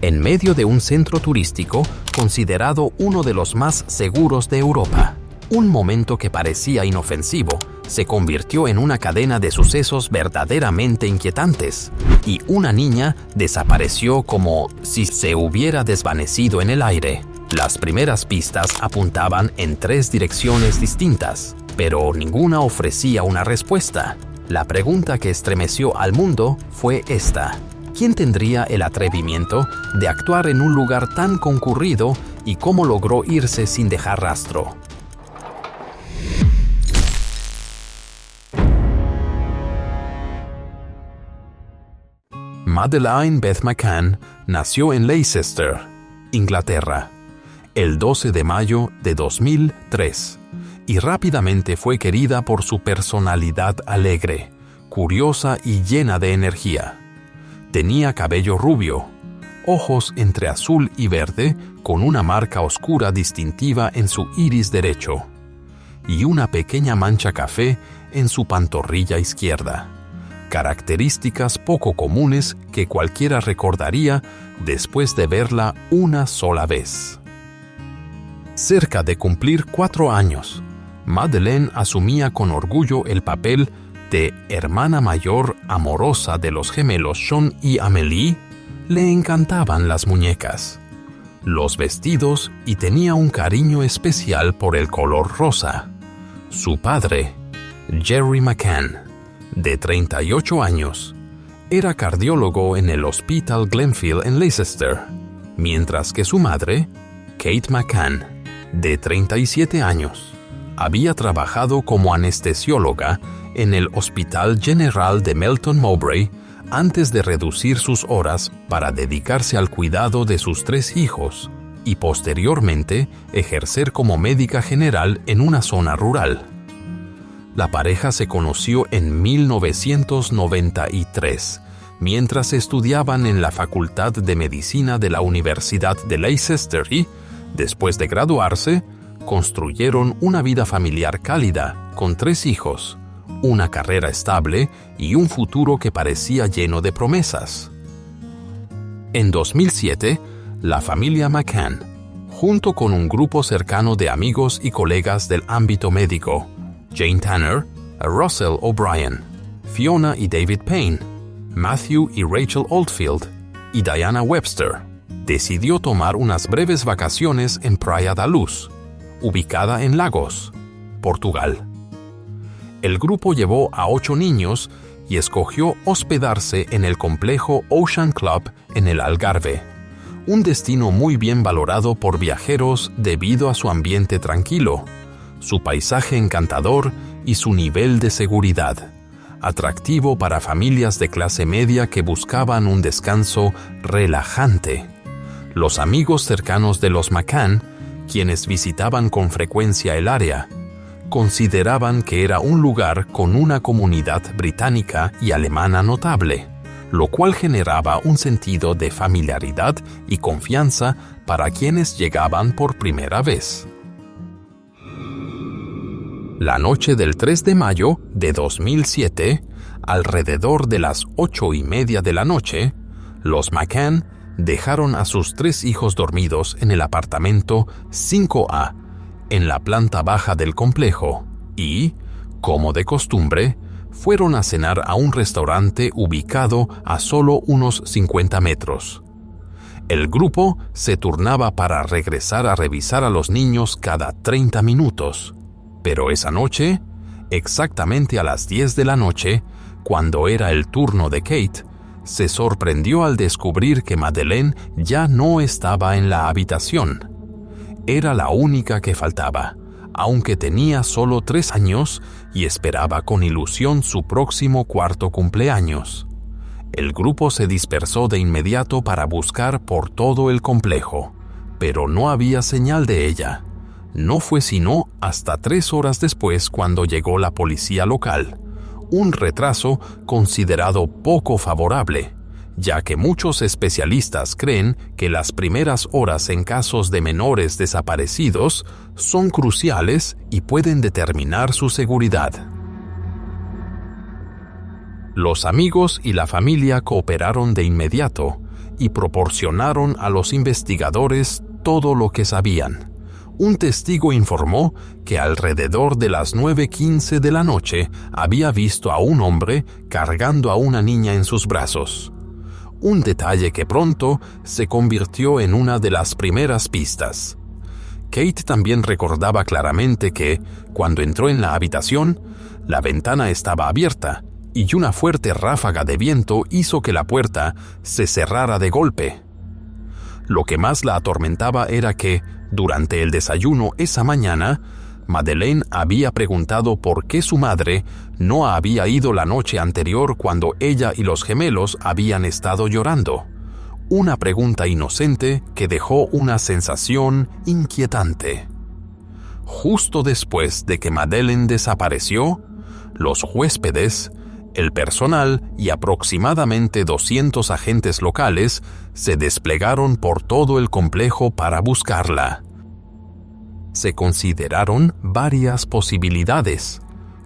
en medio de un centro turístico considerado uno de los más seguros de Europa. Un momento que parecía inofensivo se convirtió en una cadena de sucesos verdaderamente inquietantes, y una niña desapareció como si se hubiera desvanecido en el aire. Las primeras pistas apuntaban en 3 direcciones distintas, pero ninguna ofrecía una respuesta. La pregunta que estremeció al mundo fue esta: ¿quién tendría el atrevimiento de actuar en un lugar tan concurrido y cómo logró irse sin dejar rastro? Madeleine Beth McCann nació en Leicester, Inglaterra, el 12 de mayo de 2003, y rápidamente fue querida por su personalidad alegre, curiosa y llena de energía. Tenía cabello rubio, ojos entre azul y verde con una marca oscura distintiva en su iris derecho, y una pequeña mancha café en su pantorrilla izquierda. Características poco comunes que cualquiera recordaría después de verla una sola vez. Cerca de cumplir 4 años, Madeleine asumía con orgullo el papel de hermana mayor amorosa de los gemelos Sean y Amélie. Le encantaban las muñecas, los vestidos y tenía un cariño especial por el color rosa. Su padre, Jerry McCann, de 38 años, era cardiólogo en el Hospital Glenfield en Leicester, mientras que su madre, Kate McCann, de 37 años, había trabajado como anestesióloga en el Hospital General de Melton Mowbray antes de reducir sus horas para dedicarse al cuidado de sus 3 hijos y posteriormente ejercer como médica general en una zona rural. La pareja se conoció en 1993, mientras estudiaban en la Facultad de Medicina de la Universidad de Leicester y, después de graduarse, construyeron una vida familiar cálida con 3 hijos, una carrera estable y un futuro que parecía lleno de promesas. En 2007, la familia McCann, junto con un grupo cercano de amigos y colegas del ámbito médico, Jane Tanner, Russell O'Brien, Fiona y David Payne, Matthew y Rachel Oldfield y Diana Webster, decidió tomar unas breves vacaciones en Praia da Luz, ubicada en Lagos, Portugal. El grupo llevó a 8 niños y escogió hospedarse en el complejo Ocean Club en el Algarve, un destino muy bien valorado por viajeros debido a su ambiente tranquilo, su paisaje encantador y su nivel de seguridad, atractivo para familias de clase media que buscaban un descanso relajante. Los amigos cercanos de los McCann, quienes visitaban con frecuencia el área, consideraban que era un lugar con una comunidad británica y alemana notable, lo cual generaba un sentido de familiaridad y confianza para quienes llegaban por primera vez. La noche del 3 de mayo de 2007, alrededor de las 8:30 de la noche, los McCann dejaron a sus 3 hijos dormidos en el apartamento 5A, en la planta baja del complejo, y, como de costumbre, fueron a cenar a un restaurante ubicado a solo unos 50 metros. El grupo se turnaba para regresar a revisar a los niños cada 30 minutos. Pero esa noche, exactamente a las 10 de la noche, cuando era el turno de Kate, se sorprendió al descubrir que Madeleine ya no estaba en la habitación. Era la única que faltaba, aunque tenía solo 3 años y esperaba con ilusión su próximo 4º cumpleaños. El grupo se dispersó de inmediato para buscar por todo el complejo, pero no había señal de ella. No fue sino hasta 3 horas después cuando llegó la policía local, un retraso considerado poco favorable, ya que muchos especialistas creen que las primeras horas en casos de menores desaparecidos son cruciales y pueden determinar su seguridad. Los amigos y la familia cooperaron de inmediato y proporcionaron a los investigadores todo lo que sabían. Un testigo informó que alrededor de las 9:15 de la noche había visto a un hombre cargando a una niña en sus brazos. Un detalle que pronto se convirtió en una de las primeras pistas. Kate también recordaba claramente que, cuando entró en la habitación, la ventana estaba abierta y una fuerte ráfaga de viento hizo que la puerta se cerrara de golpe. Lo que más la atormentaba era que, durante el desayuno esa mañana, Madeleine había preguntado por qué su madre no había ido la noche anterior cuando ella y los gemelos habían estado llorando. Una pregunta inocente que dejó una sensación inquietante. Justo después de que Madeleine desapareció, los huéspedes, el personal y aproximadamente 200 agentes locales se desplegaron por todo el complejo para buscarla. Se consideraron varias posibilidades,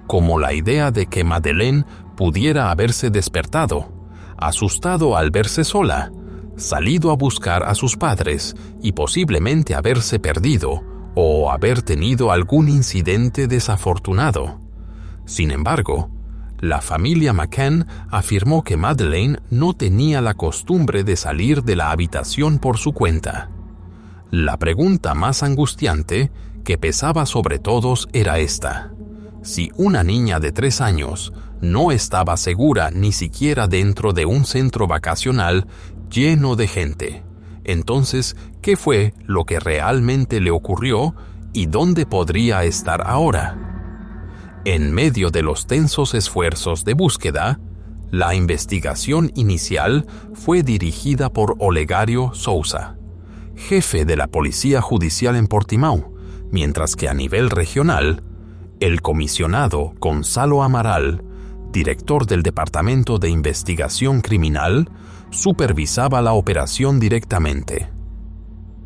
como la idea de que Madeleine pudiera haberse despertado, asustado al verse sola, salido a buscar a sus padres y posiblemente haberse perdido o haber tenido algún incidente desafortunado. Sin embargo, la familia McCann afirmó que Madeleine no tenía la costumbre de salir de la habitación por su cuenta. La pregunta más angustiante, que pesaba sobre todos, era esta: si una niña de 3 años no estaba segura ni siquiera dentro de un centro vacacional lleno de gente, entonces, ¿qué fue lo que realmente le ocurrió y dónde podría estar ahora? En medio de los tensos esfuerzos de búsqueda, la investigación inicial fue dirigida por Olegario Sousa, jefe de la Policía Judicial en Portimão, mientras que a nivel regional, el comisionado Gonzalo Amaral, director del Departamento de Investigación Criminal, supervisaba la operación directamente.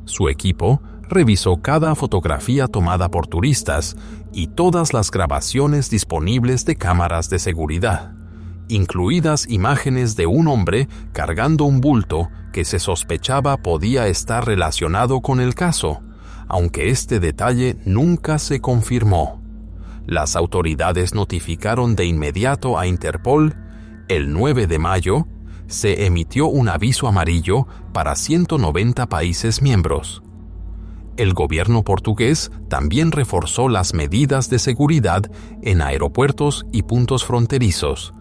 Su equipo revisó cada fotografía tomada por turistas y todas las grabaciones disponibles de cámaras de seguridad, incluidas imágenes de un hombre cargando un bulto que se sospechaba podía estar relacionado con el caso, aunque este detalle nunca se confirmó. Las autoridades notificaron de inmediato a Interpol. El 9 de mayo, se emitió un aviso amarillo para 190 países miembros. El gobierno portugués también reforzó las medidas de seguridad en aeropuertos y puntos fronterizos,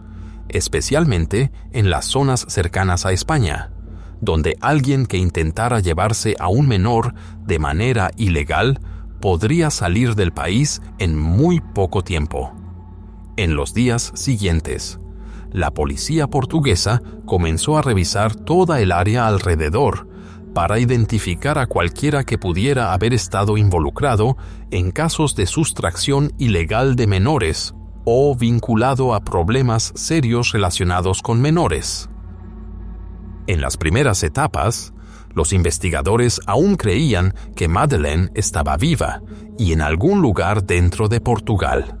especialmente en las zonas cercanas a España, donde alguien que intentara llevarse a un menor de manera ilegal podría salir del país en muy poco tiempo. En los días siguientes, la policía portuguesa comenzó a revisar toda el área alrededor para identificar a cualquiera que pudiera haber estado involucrado en casos de sustracción ilegal de menores o vinculado a problemas serios relacionados con menores. En las primeras etapas, los investigadores aún creían que Madeleine estaba viva y en algún lugar dentro de Portugal.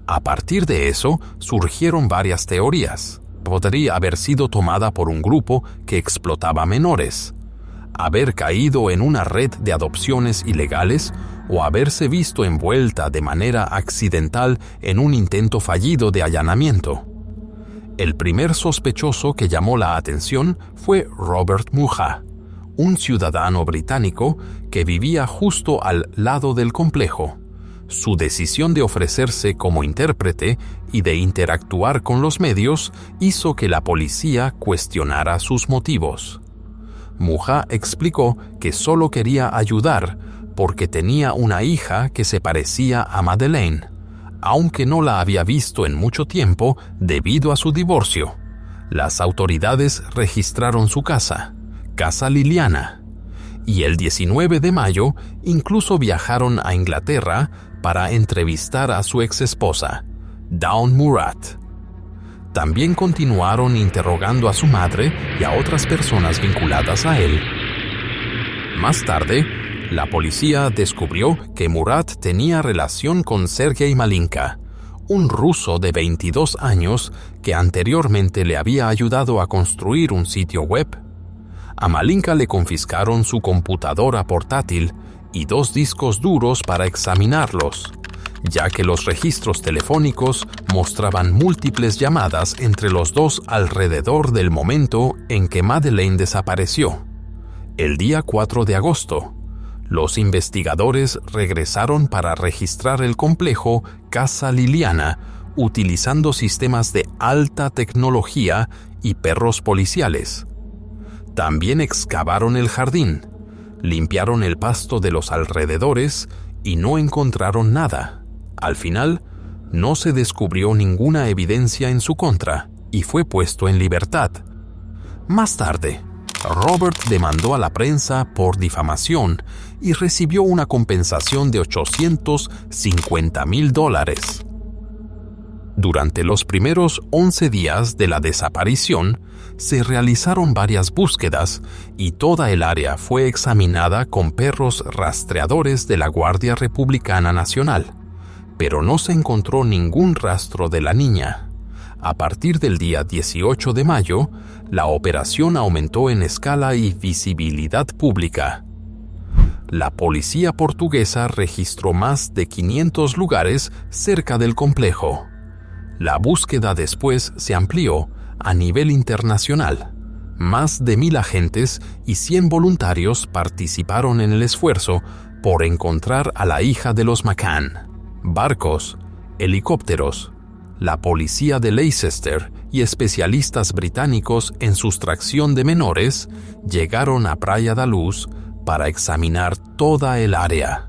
A partir de eso, surgieron varias teorías. Podría haber sido tomada por un grupo que explotaba menores, haber caído en una red de adopciones ilegales o haberse visto envuelta de manera accidental en un intento fallido de allanamiento. El primer sospechoso que llamó la atención fue Robert Mucha, un ciudadano británico que vivía justo al lado del complejo. Su decisión de ofrecerse como intérprete y de interactuar con los medios hizo que la policía cuestionara sus motivos. Mucha explicó que solo quería ayudar porque tenía una hija que se parecía a Madeleine, aunque no la había visto en mucho tiempo debido a su divorcio. Las autoridades registraron su casa, Casa Liliana, y el 19 de mayo incluso viajaron a Inglaterra para entrevistar a su exesposa, Dawn Murat. También continuaron interrogando a su madre y a otras personas vinculadas a él. Más tarde, la policía descubrió que Murat tenía relación con Sergei Malinka, un ruso de 22 años que anteriormente le había ayudado a construir un sitio web. A Malinka le confiscaron su computadora portátil y 2 discos duros para examinarlos, ya que los registros telefónicos mostraban múltiples llamadas entre los dos alrededor del momento en que Madeleine desapareció. El día 4 de agosto, los investigadores regresaron para registrar el complejo Casa Liliana utilizando sistemas de alta tecnología y perros policiales. También excavaron el jardín, limpiaron el pasto de los alrededores y no encontraron nada. Al final, no se descubrió ninguna evidencia en su contra y fue puesto en libertad. Más tarde, Robert demandó a la prensa por difamación y recibió una compensación de $850,000. Durante los primeros 11 días de la desaparición, se realizaron varias búsquedas y toda el área fue examinada con perros rastreadores de la Guardia Republicana Nacional, pero no se encontró ningún rastro de la niña. A partir del día 18 de mayo, la operación aumentó en escala y visibilidad pública. La policía portuguesa registró más de 500 lugares cerca del complejo. La búsqueda después se amplió a nivel internacional. Más de 1,000 agentes y 100 voluntarios participaron en el esfuerzo por encontrar a la hija de los McCann. Barcos, helicópteros, la policía de Leicester y especialistas británicos en sustracción de menores llegaron a Praia da Luz para examinar toda el área.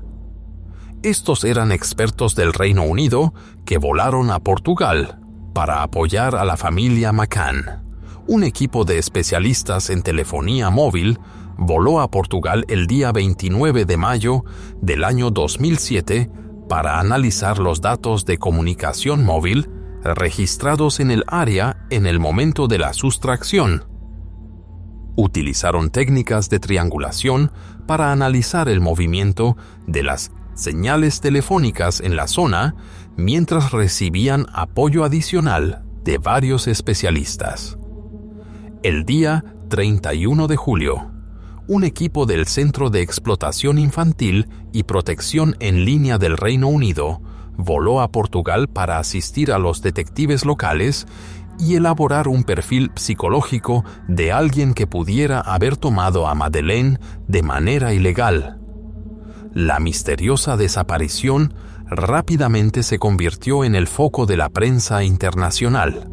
Estos eran expertos del Reino Unido que volaron a Portugal para apoyar a la familia McCann. Un equipo de especialistas en telefonía móvil voló a Portugal el día 29 de mayo del año 2007 para analizar los datos de comunicación móvil registrados en el área en el momento de la sustracción. Utilizaron técnicas de triangulación para analizar el movimiento de las señales telefónicas en la zona mientras recibían apoyo adicional de varios especialistas. El día 31 de julio, un equipo del Centro de Explotación Infantil y Protección en Línea del Reino Unido voló a Portugal para asistir a los detectives locales y elaborar un perfil psicológico de alguien que pudiera haber tomado a Madeleine de manera ilegal. La misteriosa desaparición rápidamente se convirtió en el foco de la prensa internacional,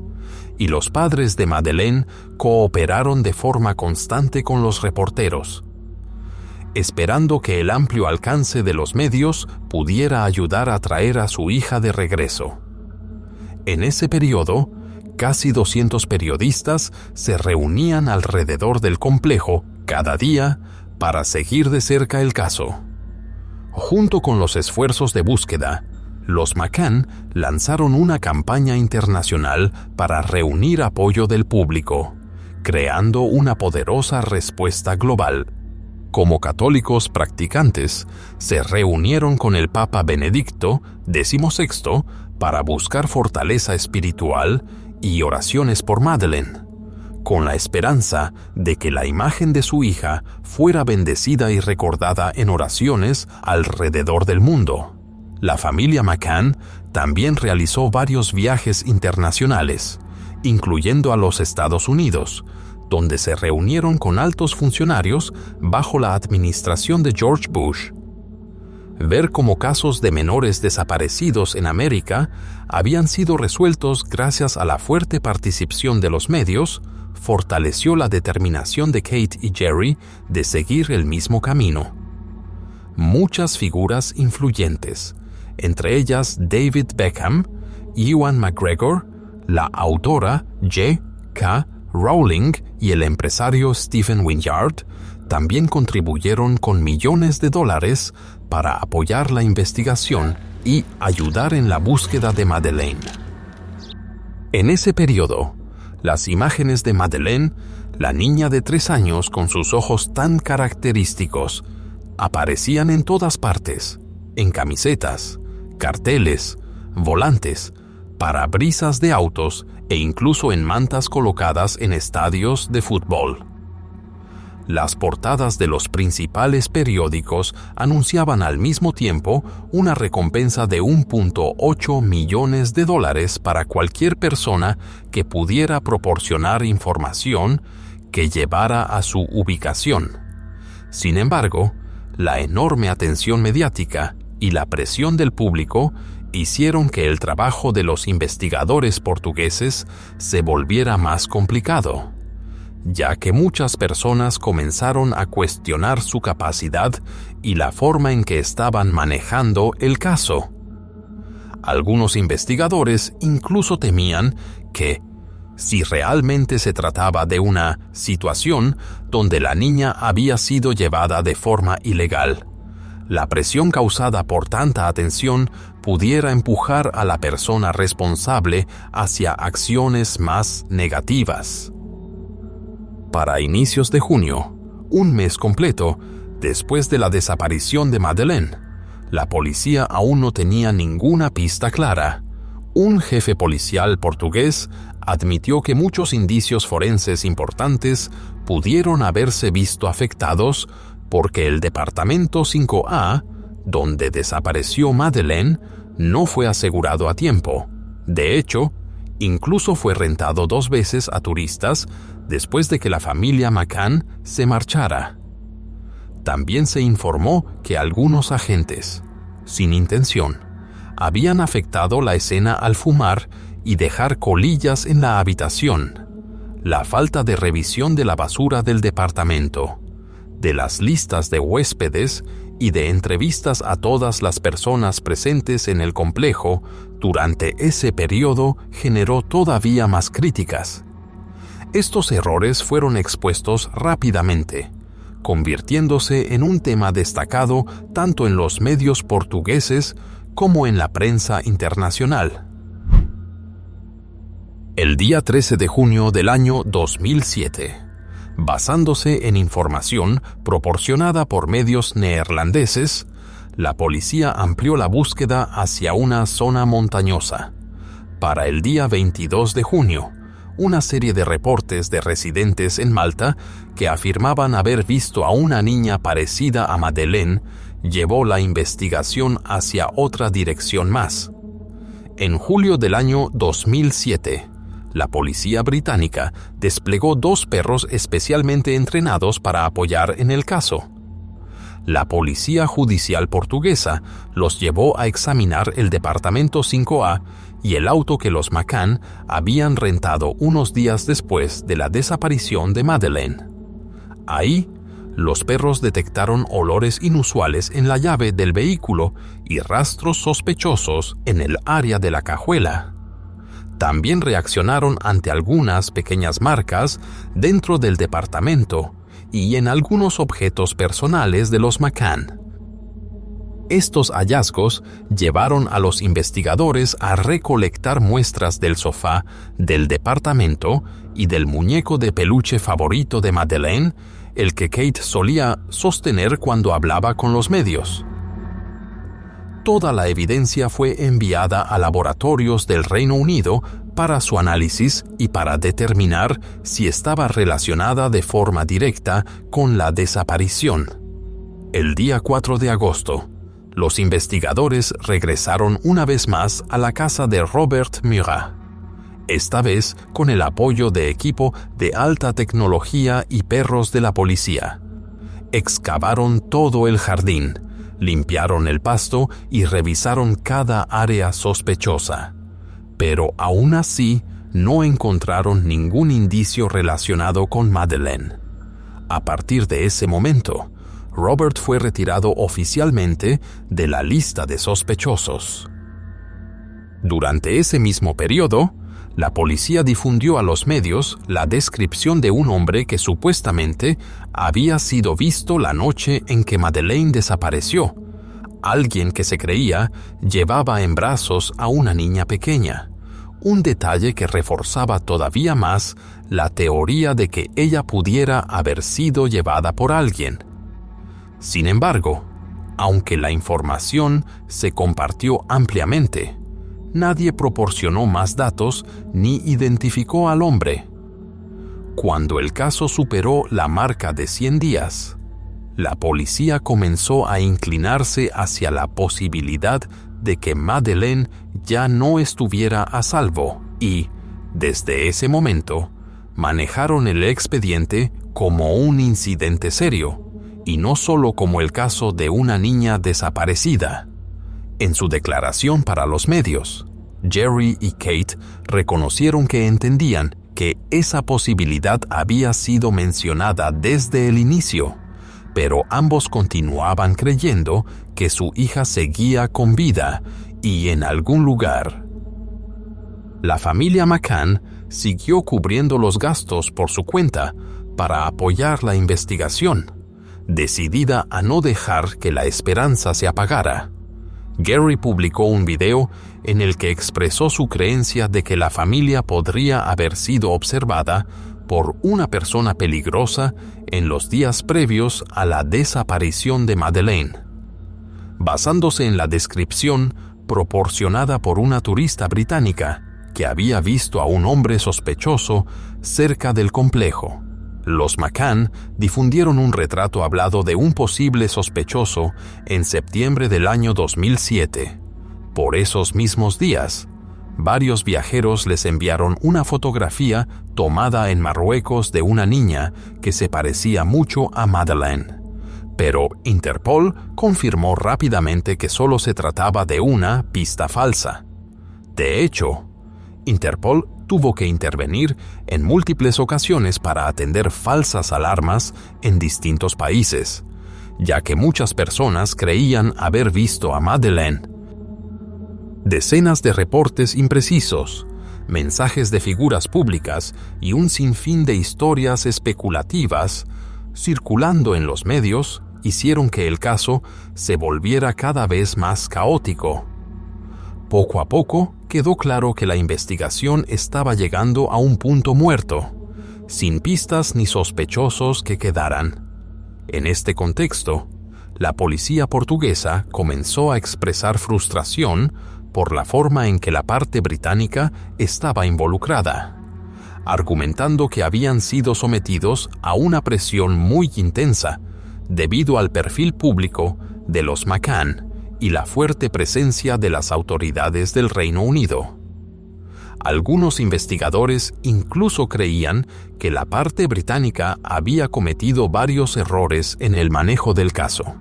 y los padres de Madeleine cooperaron de forma constante con los reporteros, esperando que el amplio alcance de los medios pudiera ayudar a traer a su hija de regreso. En ese periodo, casi 200 periodistas se reunían alrededor del complejo cada día para seguir de cerca el caso. Junto con los esfuerzos de búsqueda, los McCann lanzaron una campaña internacional para reunir apoyo del público, creando una poderosa respuesta global. Como católicos practicantes, se reunieron con el Papa Benedicto XVI para buscar fortaleza espiritual y oraciones por Madeleine, con la esperanza de que la imagen de su hija fuera bendecida y recordada en oraciones alrededor del mundo. La familia McCann también realizó varios viajes internacionales, incluyendo a los Estados Unidos, donde se reunieron con altos funcionarios bajo la administración de George Bush. Ver cómo casos de menores desaparecidos en América habían sido resueltos gracias a la fuerte participación de los medios fortaleció la determinación de Kate y Jerry de seguir el mismo camino. Muchas figuras influyentes, entre ellas David Beckham, Ewan McGregor, la autora J.K. Rowling y el empresario Stephen Wynyard, también contribuyeron con millones de dólares para apoyar la investigación y ayudar en la búsqueda de Madeleine. En ese periodo, las imágenes de Madeleine, la niña de 3 años con sus ojos tan característicos, aparecían en todas partes, en camisetas, carteles, volantes, parabrisas de autos e incluso en mantas colocadas en estadios de fútbol. Las portadas de los principales periódicos anunciaban al mismo tiempo una recompensa de $1.8 millones para cualquier persona que pudiera proporcionar información que llevara a su ubicación. Sin embargo, la enorme atención mediática y la presión del público hicieron que el trabajo de los investigadores portugueses se volviera más complicado, ya que muchas personas comenzaron a cuestionar su capacidad y la forma en que estaban manejando el caso. Algunos investigadores incluso temían que, si realmente se trataba de una situación donde la niña había sido llevada de forma ilegal, la presión causada por tanta atención pudiera empujar a la persona responsable hacia acciones más negativas. Para inicios de junio, un mes completo después de la desaparición de Madeleine, la policía aún no tenía ninguna pista clara. Un jefe policial portugués admitió que muchos indicios forenses importantes pudieron haberse visto afectados porque el Departamento 5A, donde desapareció Madeleine, no fue asegurado a tiempo. De hecho, incluso fue rentado 2 veces a turistas después de que la familia McCann se marchara. También se informó que algunos agentes, sin intención, habían afectado la escena al fumar y dejar colillas en la habitación. La falta de revisión de la basura del departamento, de las listas de huéspedes y de entrevistas a todas las personas presentes en el complejo durante ese periodo generó todavía más críticas. Estos errores fueron expuestos rápidamente, convirtiéndose en un tema destacado tanto en los medios portugueses como en la prensa internacional. El día 13 de junio del año 2007, basándose en información proporcionada por medios neerlandeses, la policía amplió la búsqueda hacia una zona montañosa. Para el día 22 de junio, una serie de reportes de residentes en Malta que afirmaban haber visto a una niña parecida a Madeleine llevó la investigación hacia otra dirección más. En julio del año 2007, la policía británica desplegó 2 perros especialmente entrenados para apoyar en el caso. La policía judicial portuguesa los llevó a examinar el Departamento 5A y el auto que los McCann habían rentado unos días después de la desaparición de Madeleine. Ahí, los perros detectaron olores inusuales en la llave del vehículo y rastros sospechosos en el área de la cajuela. También reaccionaron ante algunas pequeñas marcas dentro del departamento y en algunos objetos personales de los McCann. Estos hallazgos llevaron a los investigadores a recolectar muestras del sofá, del departamento y del muñeco de peluche favorito de Madeleine, el que Kate solía sostener cuando hablaba con los medios. Toda la evidencia fue enviada a laboratorios del Reino Unido para su análisis y para determinar si estaba relacionada de forma directa con la desaparición. El día 4 de agosto, los investigadores regresaron una vez más a la casa de Robert Murat, esta vez con el apoyo de equipo de alta tecnología y perros de la policía. Excavaron todo el jardín, limpiaron el pasto y revisaron cada área sospechosa. Pero aún así no encontraron ningún indicio relacionado con Madeleine. A partir de ese momento, Robert fue retirado oficialmente de la lista de sospechosos. Durante ese mismo periodo, la policía difundió a los medios la descripción de un hombre que supuestamente había sido visto la noche en que Madeleine desapareció. Alguien que se creía llevaba en brazos a una niña pequeña, un detalle que reforzaba todavía más la teoría de que ella pudiera haber sido llevada por alguien. Sin embargo, aunque la información se compartió ampliamente, nadie proporcionó más datos ni identificó al hombre. Cuando el caso superó la marca de 100 días, la policía comenzó a inclinarse hacia la posibilidad de que Madeleine ya no estuviera a salvo y, desde ese momento, manejaron el expediente como un incidente serio y no solo como el caso de una niña desaparecida. En su declaración para los medios, Jerry y Kate reconocieron que entendían que esa posibilidad había sido mencionada desde el inicio, pero ambos continuaban creyendo que su hija seguía con vida y en algún lugar. La familia McCann siguió cubriendo los gastos por su cuenta para apoyar la investigación, decidida a no dejar que la esperanza se apagara. Gary publicó un video en el que expresó su creencia de que la familia podría haber sido observada por una persona peligrosa en los días previos a la desaparición de Madeleine, basándose en la descripción proporcionada por una turista británica que había visto a un hombre sospechoso cerca del complejo. Los McCann difundieron un retrato hablado de un posible sospechoso en septiembre del año 2007. Por esos mismos días, varios viajeros les enviaron una fotografía tomada en Marruecos de una niña que se parecía mucho a Madeleine. Pero Interpol confirmó rápidamente que solo se trataba de una pista falsa. De hecho, Interpol tuvo que intervenir en múltiples ocasiones para atender falsas alarmas en distintos países, ya que muchas personas creían haber visto a Madeleine. Decenas de reportes imprecisos, mensajes de figuras públicas y un sinfín de historias especulativas circulando en los medios hicieron que el caso se volviera cada vez más caótico. Poco a poco quedó claro que la investigación estaba llegando a un punto muerto, sin pistas ni sospechosos que quedaran. En este contexto, la policía portuguesa comenzó a expresar frustración por la forma en que la parte británica estaba involucrada, argumentando que habían sido sometidos a una presión muy intensa debido al perfil público de los McCann y la fuerte presencia de las autoridades del Reino Unido. Algunos investigadores incluso creían que la parte británica había cometido varios errores en el manejo del caso,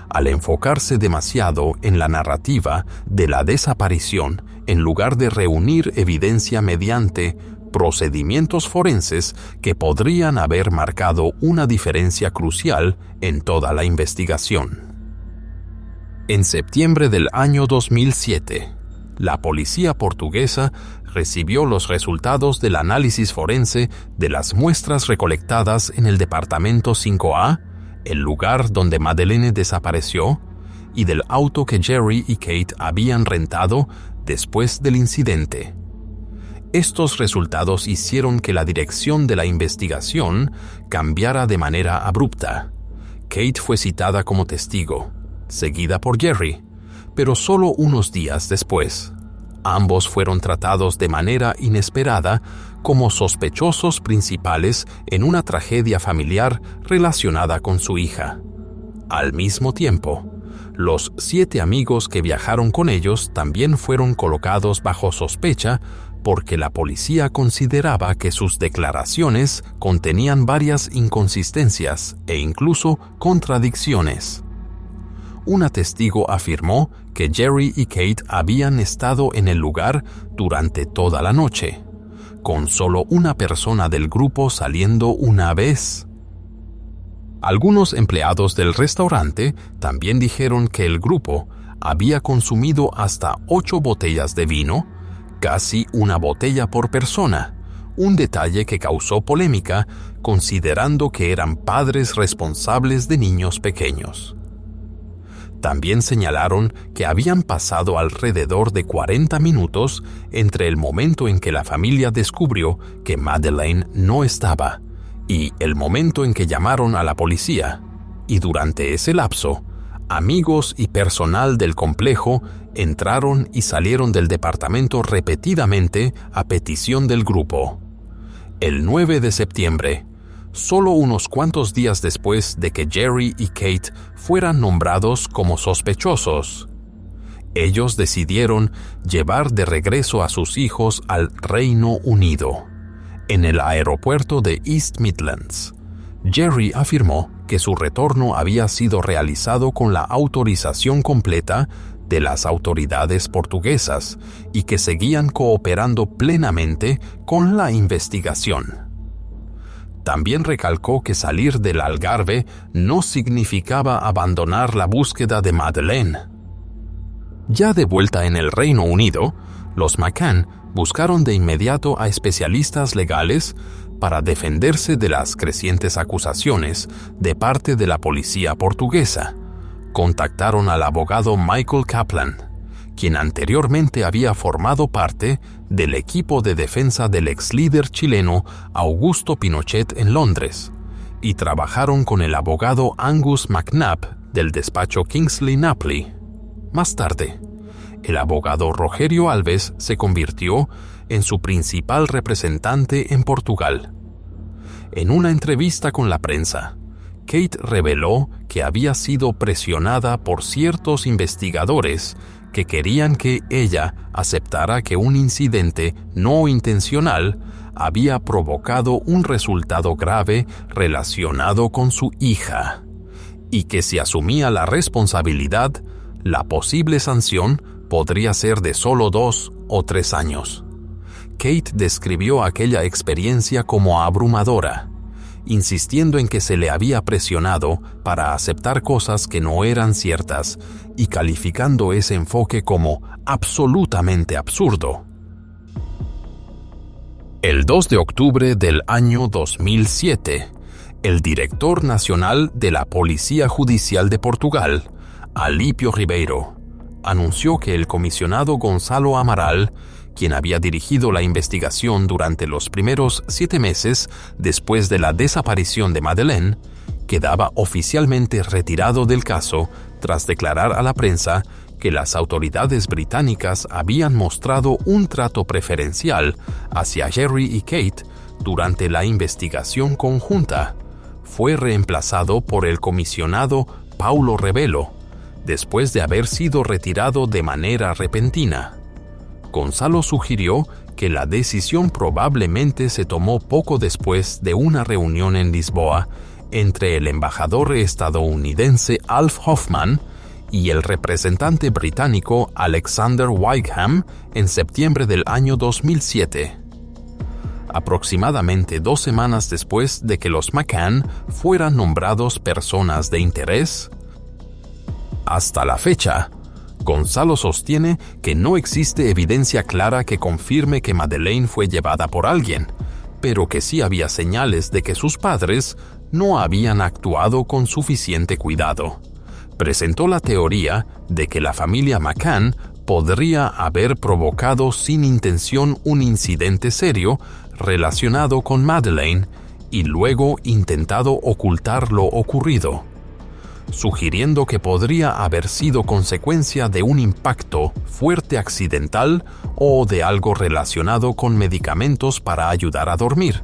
al enfocarse demasiado en la narrativa de la desaparición en lugar de reunir evidencia mediante procedimientos forenses que podrían haber marcado una diferencia crucial en toda la investigación. En septiembre del año 2007, la policía portuguesa recibió los resultados del análisis forense de las muestras recolectadas en el departamento 5A, el lugar donde Madeleine desapareció, y del auto que Jerry y Kate habían rentado después del incidente. Estos resultados hicieron que la dirección de la investigación cambiara de manera abrupta. Kate fue citada como testigo, seguida por Jerry, pero solo unos días después. Ambos fueron tratados de manera inesperada como sospechosos principales en una tragedia familiar relacionada con su hija. Al mismo tiempo, los 7 amigos que viajaron con ellos también fueron colocados bajo sospecha porque la policía consideraba que sus declaraciones contenían varias inconsistencias e incluso contradicciones. Una testigo afirmó que Jerry y Kate habían estado en el lugar durante toda la noche, con solo una persona del grupo saliendo una vez. Algunos empleados del restaurante también dijeron que el grupo había consumido hasta 8 botellas de vino, casi una botella por persona, un detalle que causó polémica considerando que eran padres responsables de niños pequeños. También señalaron que habían pasado alrededor de 40 minutos entre el momento en que la familia descubrió que Madeleine no estaba y el momento en que llamaron a la policía, y durante ese lapso, amigos y personal del complejo entraron y salieron del departamento repetidamente a petición del grupo. El 9 de septiembre, solo unos cuantos días después de que Jerry y Kate fueran nombrados como sospechosos, ellos decidieron llevar de regreso a sus hijos al Reino Unido. En el aeropuerto de East Midlands, Jerry afirmó que su retorno había sido realizado con la autorización completa de las autoridades portuguesas y que seguían cooperando plenamente con la investigación. También recalcó que salir del Algarve no significaba abandonar la búsqueda de Madeleine. Ya de vuelta en el Reino Unido, los McCann buscaron de inmediato a especialistas legales para defenderse de las crecientes acusaciones de parte de la policía portuguesa. Contactaron al abogado Michael Kaplan, quien anteriormente había formado parte del equipo de defensa del ex líder chileno Augusto Pinochet en Londres, y trabajaron con el abogado Angus McNabb del despacho Kingsley Napley. Más tarde, el abogado Rogerio Alves se convirtió en su principal representante en Portugal. En una entrevista con la prensa, Kate reveló que había sido presionada por ciertos investigadores que querían que ella aceptara que un incidente no intencional había provocado un resultado grave relacionado con su hija, y que si asumía la responsabilidad, la posible sanción podría ser de solo 2 o 3 años. Kate describió aquella experiencia como abrumadora, insistiendo en que se le había presionado para aceptar cosas que no eran ciertas y calificando ese enfoque como absolutamente absurdo. El 2 de octubre del año 2007, el director nacional de la Policía Judicial de Portugal, Alípio Ribeiro, anunció que el comisionado Gonzalo Amaral, quien había dirigido la investigación durante los primeros 7 meses después de la desaparición de Madeleine, quedaba oficialmente retirado del caso tras declarar a la prensa que las autoridades británicas habían mostrado un trato preferencial hacia Jerry y Kate durante la investigación conjunta. Fue reemplazado por el comisionado Paulo Rebelo, después de haber sido retirado de manera repentina. Gonzalo sugirió que la decisión probablemente se tomó poco después de una reunión en Lisboa entre el embajador estadounidense Alf Hoffman y el representante británico Alexander Wykeham en septiembre del año 2007. Aproximadamente 2 semanas después de que los McCann fueran nombrados personas de interés. Hasta la fecha, Gonzalo sostiene que no existe evidencia clara que confirme que Madeleine fue llevada por alguien, pero que sí había señales de que sus padres no habían actuado con suficiente cuidado. Presentó la teoría de que la familia McCann podría haber provocado sin intención un incidente serio relacionado con Madeleine y luego intentado ocultar lo ocurrido, sugiriendo que podría haber sido consecuencia de un impacto fuerte accidental o de algo relacionado con medicamentos para ayudar a dormir.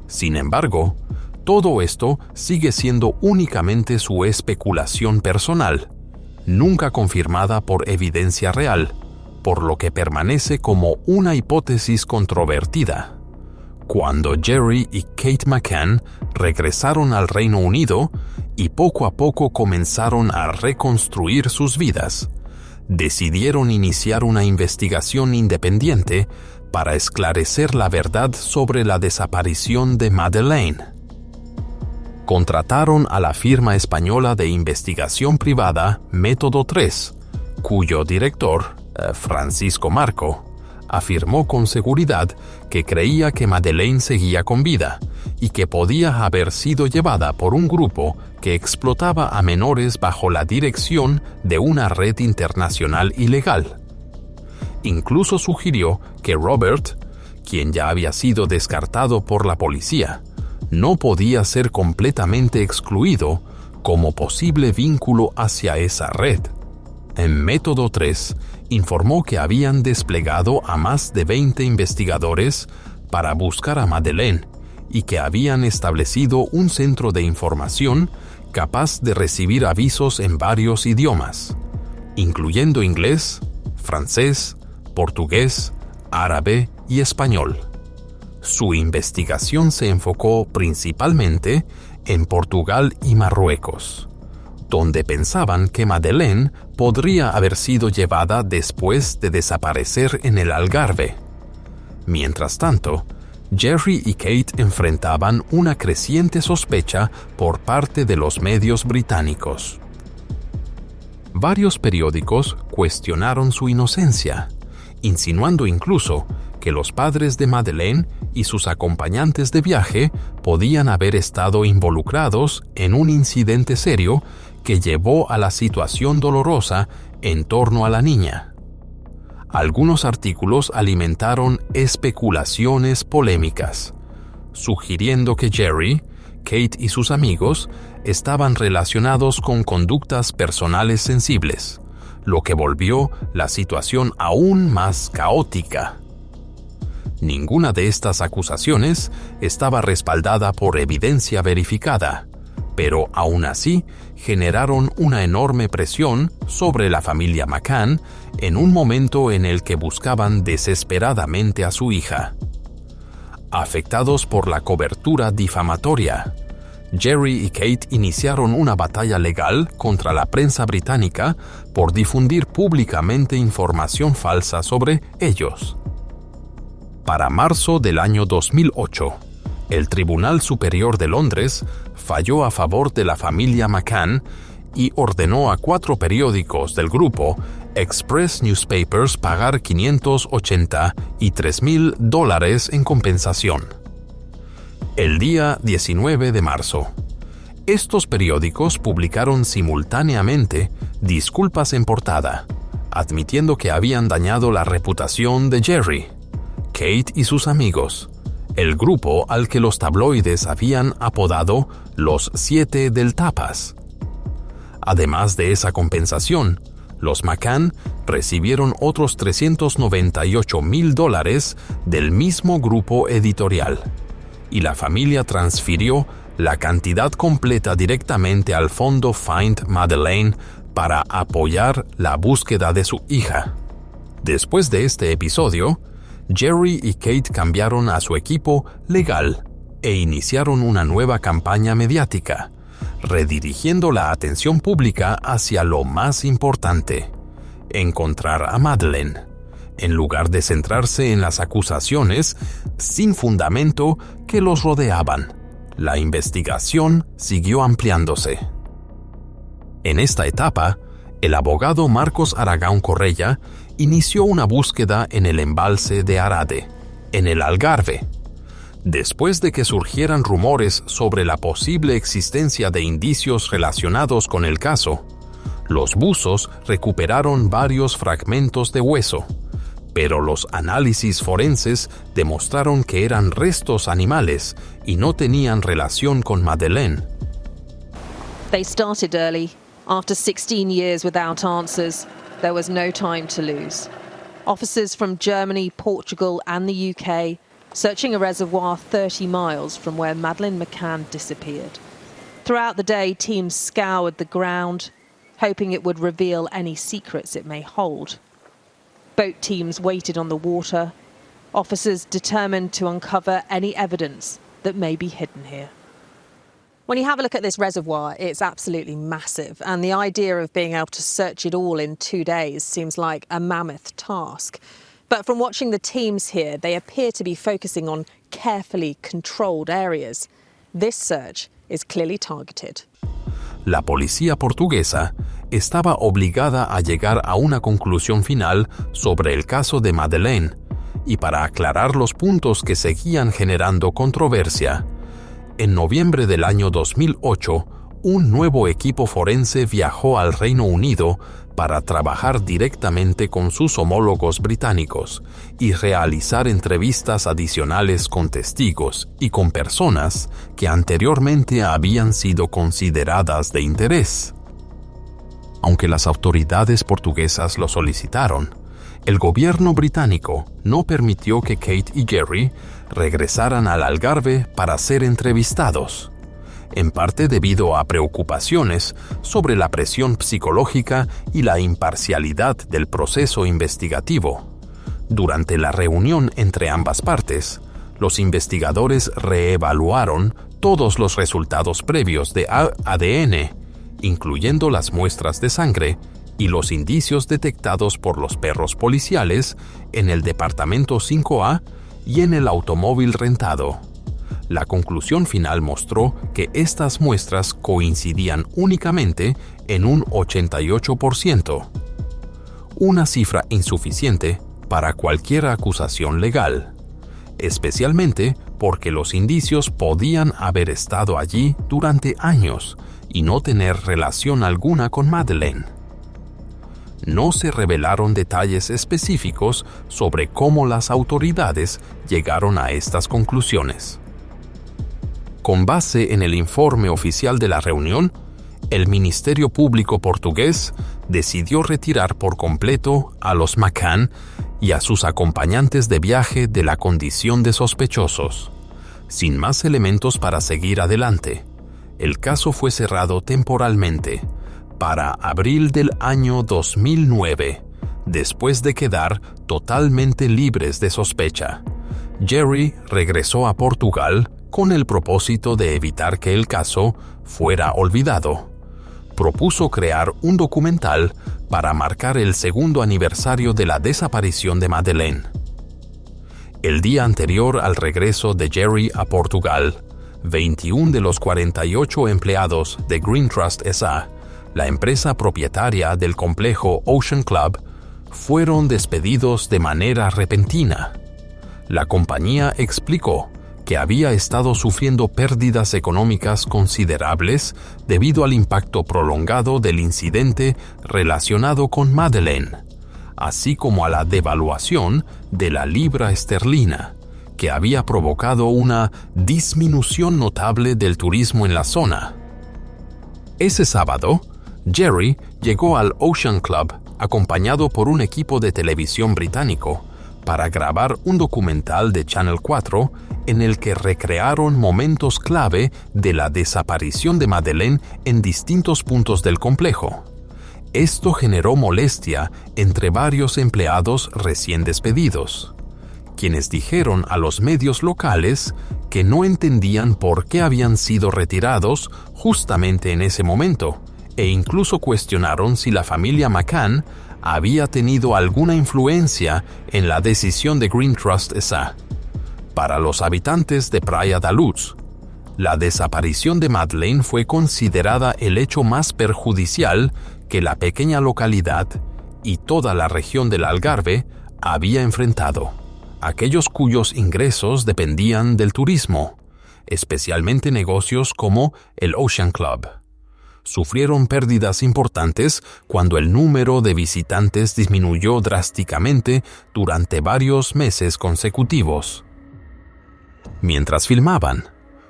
Sin embargo, todo esto sigue siendo únicamente su especulación personal, nunca confirmada por evidencia real, por lo que permanece como una hipótesis controvertida. Cuando Jerry y Kate McCann regresaron al Reino Unido y poco a poco comenzaron a reconstruir sus vidas, decidieron iniciar una investigación independiente para esclarecer la verdad sobre la desaparición de Madeleine. Contrataron a la firma española de investigación privada Método 3, cuyo director, Francisco Marco, afirmó con seguridad que creía que Madeleine seguía con vida y que podía haber sido llevada por un grupo que explotaba a menores bajo la dirección de una red internacional ilegal. Incluso sugirió que Robert, quien ya había sido descartado por la policía, no podía ser completamente excluido como posible vínculo hacia esa red. En Método 3 informó que habían desplegado a más de 20 investigadores para buscar a Madeleine y que habían establecido un centro de información capaz de recibir avisos en varios idiomas, incluyendo inglés, francés, portugués, árabe y español. Su investigación se enfocó principalmente en Portugal y Marruecos, donde pensaban que Madeleine podría haber sido llevada después de desaparecer en el Algarve. Mientras tanto, Jerry y Kate enfrentaban una creciente sospecha por parte de los medios británicos. Varios periódicos cuestionaron su inocencia, insinuando incluso que los padres de Madeleine y sus acompañantes de viaje podían haber estado involucrados en un incidente serio que llevó a la situación dolorosa en torno a la niña. Algunos artículos alimentaron especulaciones polémicas, sugiriendo que Jerry, Kate y sus amigos estaban relacionados con conductas personales sensibles, lo que volvió la situación aún más caótica. Ninguna de estas acusaciones estaba respaldada por evidencia verificada, pero aún así generaron una enorme presión sobre la familia McCann en un momento en el que buscaban desesperadamente a su hija. Afectados por la cobertura difamatoria, Jerry y Kate iniciaron una batalla legal contra la prensa británica por difundir públicamente información falsa sobre ellos. Para marzo del año 2008, el Tribunal Superior de Londres falló a favor de la familia McCann y ordenó a 4 periódicos del grupo Express Newspapers pagar $583,000 en compensación. El día 19 de marzo, estos periódicos publicaron simultáneamente disculpas en portada, admitiendo que habían dañado la reputación de Jerry, Kate y sus amigos, el grupo al que los tabloides habían apodado los 7 del Tapas. Además de esa compensación, los McCann recibieron otros $398,000 del mismo grupo editorial, y la familia transfirió la cantidad completa directamente al fondo Find Madeleine para apoyar la búsqueda de su hija. Después de este episodio, Jerry y Kate cambiaron a su equipo legal e iniciaron una nueva campaña mediática, redirigiendo la atención pública hacia lo más importante: encontrar a Madeleine, en lugar de centrarse en las acusaciones sin fundamento que los rodeaban. La investigación siguió ampliándose. En esta etapa, el abogado Marcos Aragão Correia inició una búsqueda en el embalse de Arade, en el Algarve. Después de que surgieran rumores sobre la posible existencia de indicios relacionados con el caso, los buzos recuperaron varios fragmentos de hueso, pero los análisis forenses demostraron que eran restos animales y no tenían relación con Madeleine. They started early. After 16 years without answers, there was no time to lose. Officers from Germany, Portugal and the UK searching a reservoir 30 miles from where Madeleine McCann disappeared. Throughout the day, teams scoured the ground, hoping it would reveal any secrets it may hold. Boat teams waited on the water, officers determined to uncover any evidence that may be hidden here. When you have a look at this reservoir, it's absolutely massive, and the idea of being able to search it all in 2 days seems like a mammoth task. But from watching the teams here, they appear to be focusing on carefully controlled areas. This search is clearly targeted. La policía portuguesa estaba obligada a llegar a una conclusión final sobre el caso de Madeleine, y para aclarar los puntos que seguían generando controversia, en noviembre del año 2008, un nuevo equipo forense viajó al Reino Unido para trabajar directamente con sus homólogos británicos y realizar entrevistas adicionales con testigos y con personas que anteriormente habían sido consideradas de interés. Aunque las autoridades portuguesas lo solicitaron, el gobierno británico no permitió que Kate y Jerry regresaran al Algarve para ser entrevistados, en parte debido a preocupaciones sobre la presión psicológica y la imparcialidad del proceso investigativo. Durante la reunión entre ambas partes, los investigadores reevaluaron todos los resultados previos de ADN, incluyendo las muestras de sangre y los indicios detectados por los perros policiales en el Departamento 5A y en el automóvil rentado. La conclusión final mostró que estas muestras coincidían únicamente en un 88%, una cifra insuficiente para cualquier acusación legal, especialmente porque los indicios podían haber estado allí durante años y no tener relación alguna con Madeleine. No se revelaron detalles específicos sobre cómo las autoridades llegaron a estas conclusiones. Con base en el informe oficial de la reunión, el Ministerio Público portugués decidió retirar por completo a los McCann y a sus acompañantes de viaje de la condición de sospechosos. Sin más elementos para seguir adelante, el caso fue cerrado temporalmente para abril del año 2009, después de quedar totalmente libres de sospecha. Jerry regresó a Portugal con el propósito de evitar que el caso fuera olvidado. Propuso crear un documental para marcar el segundo aniversario de la desaparición de Madeleine. El día anterior al regreso de Jerry a Portugal, 21 de los 48 empleados de Green Trust S.A., la empresa propietaria del complejo Ocean Club, fueron despedidos de manera repentina. La compañía explicó que había estado sufriendo pérdidas económicas considerables debido al impacto prolongado del incidente relacionado con Madeleine, así como a la devaluación de la libra esterlina, que había provocado una disminución notable del turismo en la zona. Ese sábado, Jerry llegó al Ocean Club acompañado por un equipo de televisión británico para grabar un documental de Channel 4 en el que recrearon momentos clave de la desaparición de Madeleine en distintos puntos del complejo. Esto generó molestia entre varios empleados recién despedidos, quienes dijeron a los medios locales que no entendían por qué habían sido retirados justamente en ese momento, e incluso cuestionaron si la familia McCann había tenido alguna influencia en la decisión de Green Trust S.A. Para los habitantes de Praia da Luz, la desaparición de Madeleine fue considerada el hecho más perjudicial que la pequeña localidad y toda la región del Algarve había enfrentado. Aquellos cuyos ingresos dependían del turismo, especialmente negocios como el Ocean Club, sufrieron pérdidas importantes cuando el número de visitantes disminuyó drásticamente durante varios meses consecutivos. Mientras filmaban,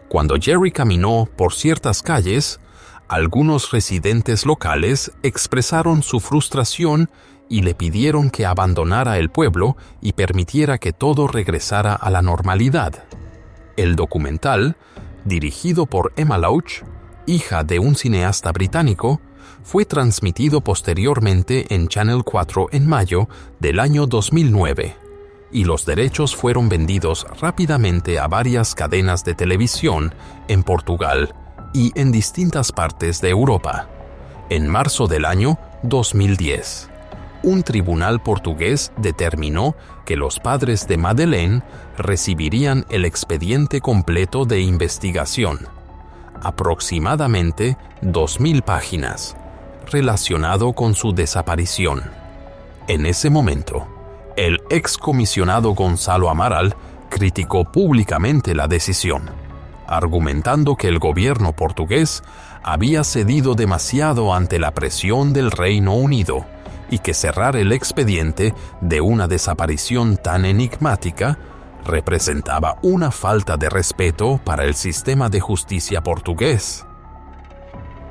cuando Jerry caminó por ciertas calles, algunos residentes locales expresaron su frustración y le pidieron que abandonara el pueblo y permitiera que todo regresara a la normalidad. El documental, dirigido por Emma Loach, hija de un cineasta británico, fue transmitido posteriormente en Channel 4 en mayo del año 2009, y los derechos fueron vendidos rápidamente a varias cadenas de televisión en Portugal y en distintas partes de Europa. En marzo del año 2010, un tribunal portugués determinó que los padres de Madeleine recibirían el expediente completo de investigación, aproximadamente 2.000 páginas, relacionado con su desaparición. En ese momento, el excomisionado Gonzalo Amaral criticó públicamente la decisión, argumentando que el gobierno portugués había cedido demasiado ante la presión del Reino Unido y que cerrar el expediente de una desaparición tan enigmática representaba una falta de respeto para el sistema de justicia portugués.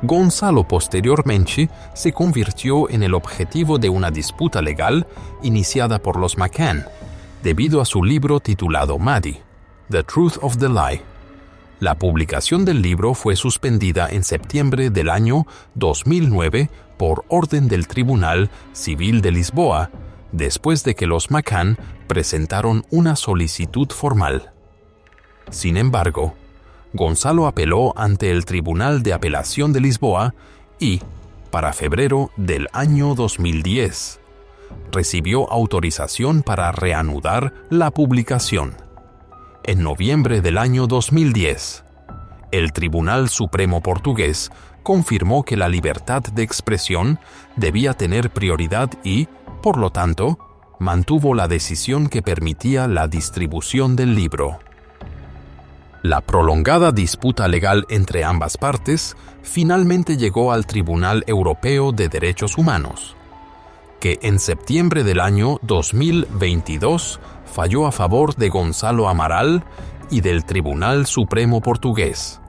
Gonzalo posteriormente se convirtió en el objetivo de una disputa legal iniciada por los McCann, debido a su libro titulado Maddie, The Truth of the Lie. La publicación del libro fue suspendida en septiembre del año 2009 por orden del Tribunal Civil de Lisboa, después de que los McCann presentaron una solicitud formal. Sin embargo, Gonzalo apeló ante el Tribunal de Apelación de Lisboa y, para febrero del año 2010, recibió autorización para reanudar la publicación. En noviembre del año 2010, el Tribunal Supremo portugués confirmó que la libertad de expresión debía tener prioridad y, por lo tanto, mantuvo la decisión que permitía la distribución del libro. La prolongada disputa legal entre ambas partes finalmente llegó al Tribunal Europeo de Derechos Humanos, que en septiembre del año 2022 falló a favor de Gonzalo Amaral y del Tribunal Supremo portugués,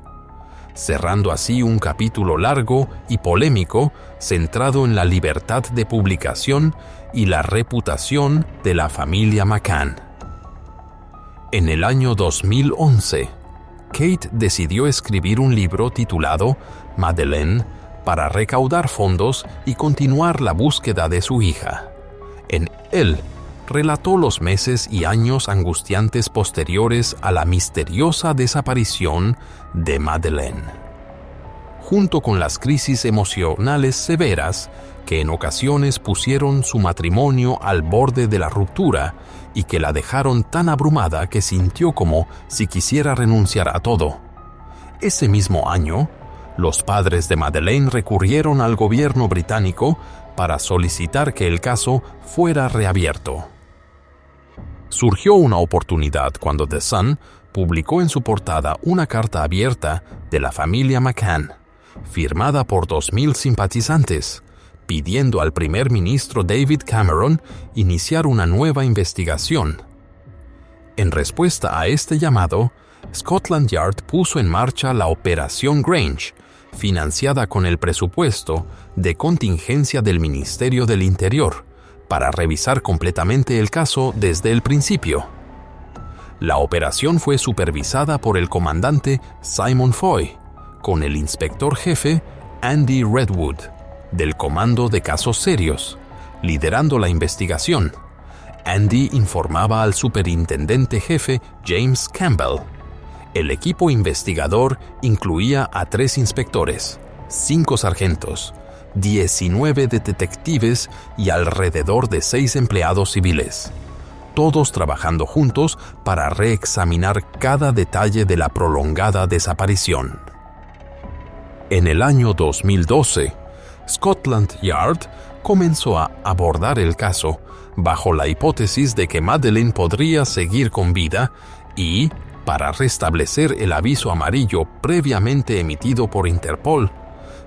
cerrando así un capítulo largo y polémico centrado en la libertad de publicación y la reputación de la familia McCann. En el año 2011, Kate decidió escribir un libro titulado Madeleine para recaudar fondos y continuar la búsqueda de su hija. En él, relató los meses y años angustiantes posteriores a la misteriosa desaparición de Madeleine, junto con las crisis emocionales severas que en ocasiones pusieron su matrimonio al borde de la ruptura y que la dejaron tan abrumada que sintió como si quisiera renunciar a todo. Ese mismo año, los padres de Madeleine recurrieron al gobierno británico para solicitar que el caso fuera reabierto. Surgió una oportunidad cuando The Sun publicó en su portada una carta abierta de la familia McCann, firmada por 2,000 simpatizantes, pidiendo al primer ministro David Cameron iniciar una nueva investigación. En respuesta a este llamado, Scotland Yard puso en marcha la Operación Grange, financiada con el presupuesto de contingencia del Ministerio del Interior, para revisar completamente el caso desde el principio. La operación fue supervisada por el comandante Simon Foy, con el inspector jefe Andy Redwood, del Comando de Casos Serios, liderando la investigación. Andy informaba al superintendente jefe James Campbell. El equipo investigador incluía a 3 inspectores, 5 sargentos, 19 detectives y alrededor de 6 empleados civiles, todos trabajando juntos para reexaminar cada detalle de la prolongada desaparición. En el año 2012, Scotland Yard comenzó a abordar el caso bajo la hipótesis de que Madeleine podría seguir con vida y, para restablecer el aviso amarillo previamente emitido por Interpol,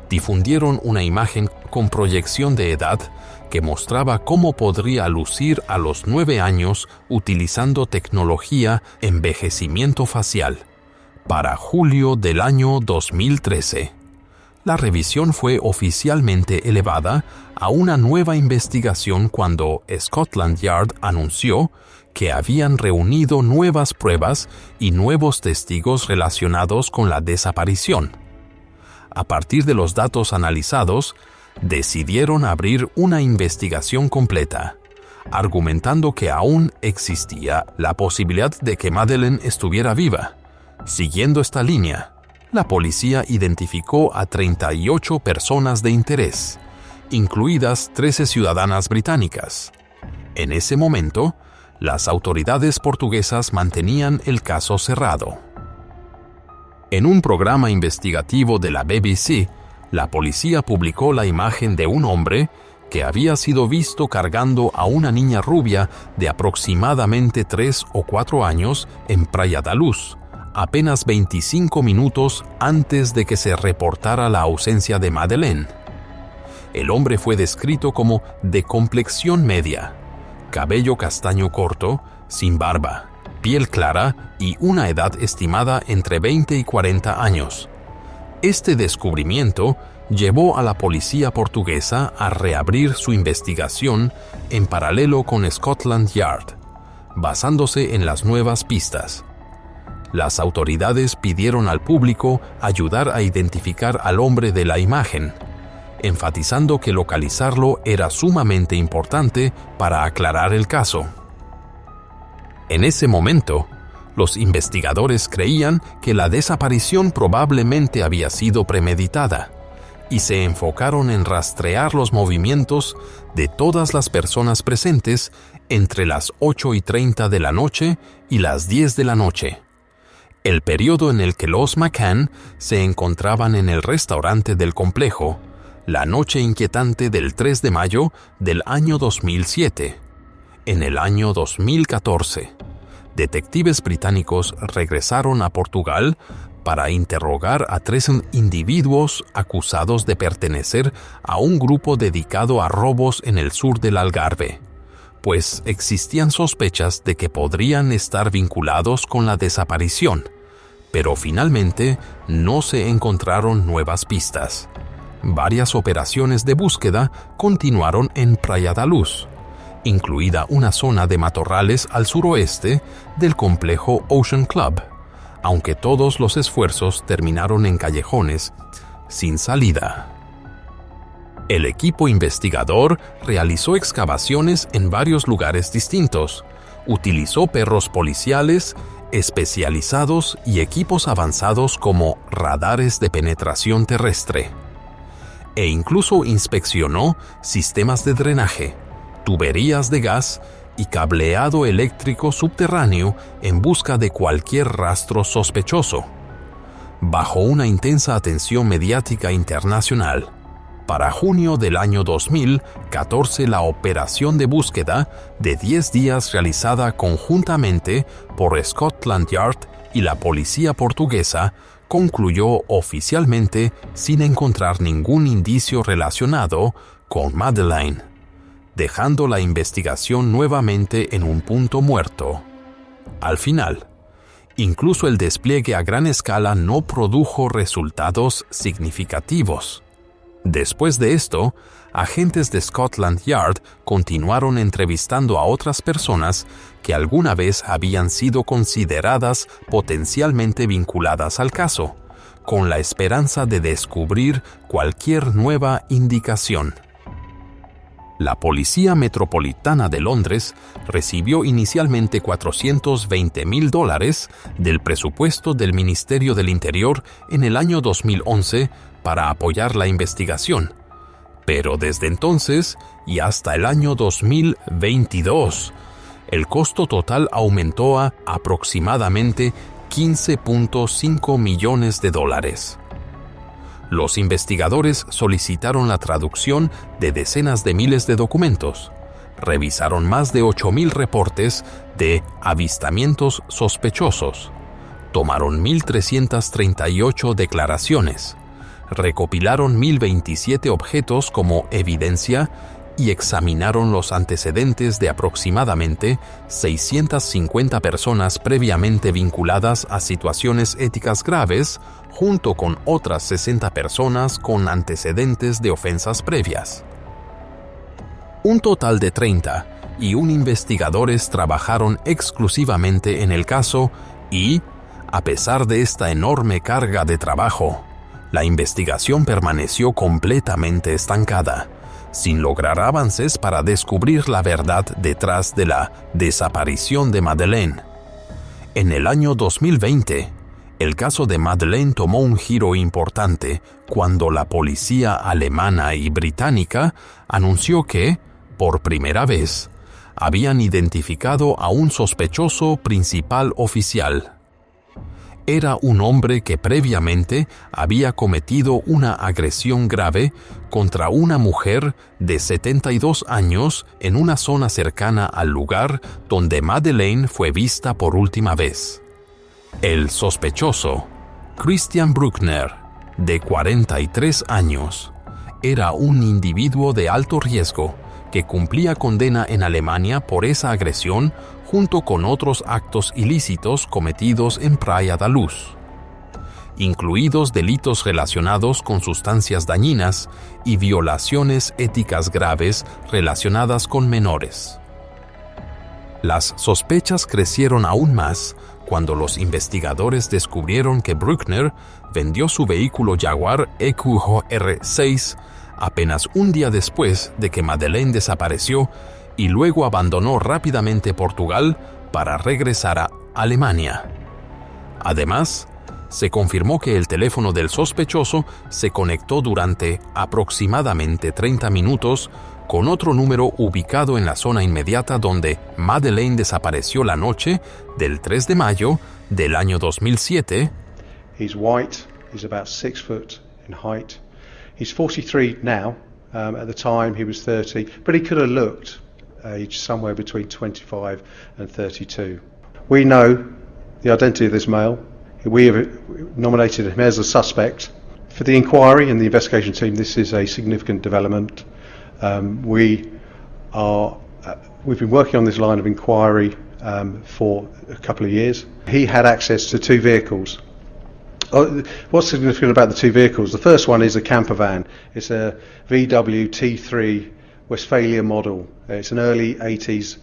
difundieron una imagen con proyección de edad que mostraba cómo podría lucir a los 9 años utilizando tecnología envejecimiento facial, para julio del año 2013. La revisión fue oficialmente elevada a una nueva investigación cuando Scotland Yard anunció que habían reunido nuevas pruebas y nuevos testigos relacionados con la desaparición. A partir de los datos analizados, decidieron abrir una investigación completa, argumentando que aún existía la posibilidad de que Madeleine estuviera viva. Siguiendo esta línea, la policía identificó a 38 personas de interés, incluidas 13 ciudadanas británicas. En ese momento, las autoridades portuguesas mantenían el caso cerrado. En un programa investigativo de la BBC, la policía publicó la imagen de un hombre que había sido visto cargando a una niña rubia de aproximadamente 3 o 4 años en Praia da Luz, apenas 25 minutos antes de que se reportara la ausencia de Madeleine. El hombre fue descrito como de complexión media, cabello castaño corto, sin barba, piel clara y una edad estimada entre 20 y 40 años. Este descubrimiento llevó a la policía portuguesa a reabrir su investigación en paralelo con Scotland Yard, basándose en las nuevas pistas. Las autoridades pidieron al público ayudar a identificar al hombre de la imagen, enfatizando que localizarlo era sumamente importante para aclarar el caso. En ese momento, los investigadores creían que la desaparición probablemente había sido premeditada y se enfocaron en rastrear los movimientos de todas las personas presentes entre las 8:30 de la noche y las 10 de la noche, el periodo en el que los McCann se encontraban en el restaurante del complejo, la noche inquietante del 3 de mayo del año 2007. En el año 2014, detectives británicos regresaron a Portugal para interrogar a 3 individuos acusados de pertenecer a un grupo dedicado a robos en el sur del Algarve, pues existían sospechas de que podrían estar vinculados con la desaparición, pero finalmente no se encontraron nuevas pistas. Varias operaciones de búsqueda continuaron en Praia da Luz, incluida una zona de matorrales al suroeste del complejo Ocean Club, aunque todos los esfuerzos terminaron en callejones sin salida. El equipo investigador realizó excavaciones en varios lugares distintos, utilizó perros policiales especializados y equipos avanzados como radares de penetración terrestre, e incluso inspeccionó sistemas de drenaje, tuberías de gas y cableado eléctrico subterráneo en busca de cualquier rastro sospechoso. Bajo una intensa atención mediática internacional, para junio del año 2014 la operación de búsqueda de 10 días realizada conjuntamente por Scotland Yard y la policía portuguesa concluyó oficialmente sin encontrar ningún indicio relacionado con Madeleine, dejando la investigación nuevamente en un punto muerto. Al final, incluso el despliegue a gran escala no produjo resultados significativos. Después de esto, agentes de Scotland Yard continuaron entrevistando a otras personas que alguna vez habían sido consideradas potencialmente vinculadas al caso, con la esperanza de descubrir cualquier nueva indicación. La Policía Metropolitana de Londres recibió inicialmente $420,000 del presupuesto del Ministerio del Interior en el año 2011 para apoyar la investigación, pero desde entonces y hasta el año 2022, el costo total aumentó a aproximadamente $15.5 millones. Los investigadores solicitaron la traducción de decenas de miles de documentos, revisaron más de 8,000 reportes de avistamientos sospechosos, tomaron 1,338 declaraciones, recopilaron 1,027 objetos como evidencia y examinaron los antecedentes de aproximadamente 650 personas previamente vinculadas a situaciones éticas graves, junto con otras 60 personas con antecedentes de ofensas previas. Un total de 30 y un investigadores trabajaron exclusivamente en el caso y, a pesar de esta enorme carga de trabajo, la investigación permaneció completamente estancada, sin lograr avances para descubrir la verdad detrás de la desaparición de Madeleine. En el año 2020, el caso de Madeleine tomó un giro importante cuando la policía alemana y británica anunció que, por primera vez, habían identificado a un sospechoso principal oficial. Era un hombre que previamente había cometido una agresión grave contra una mujer de 72 años en una zona cercana al lugar donde Madeleine fue vista por última vez. El sospechoso, Christian Bruckner, de 43 años, era un individuo de alto riesgo que cumplía condena en Alemania por esa agresión junto con otros actos ilícitos cometidos en Praia da Luz. incluidos delitos relacionados con sustancias dañinas y violaciones éticas graves relacionadas con menores. Las sospechas crecieron aún más cuando los investigadores descubrieron que Bruckner vendió su vehículo Jaguar EQR6 apenas un día después de que Madeleine desapareció y luego abandonó rápidamente Portugal para regresar a Alemania. Además, se confirmó que el teléfono del sospechoso se conectó durante aproximadamente 30 minutos con otro número ubicado en la zona inmediata donde Madeleine desapareció la noche del 3 de mayo del año 2007. He's white, he's about 6 foot in height. He's 43 now. At the time he was 30, but he could have looked aged somewhere between 25 and 32. We know the identity of this male. We have nominated him as a suspect. For the inquiry and the investigation team, this is a significant development. We've been working on this line of inquiry for a couple of years. He had access to 2 vehicles. What's significant about the 2 vehicles? The first one is a camper van. It's a VW T3 Westphalia model. It's an early 80s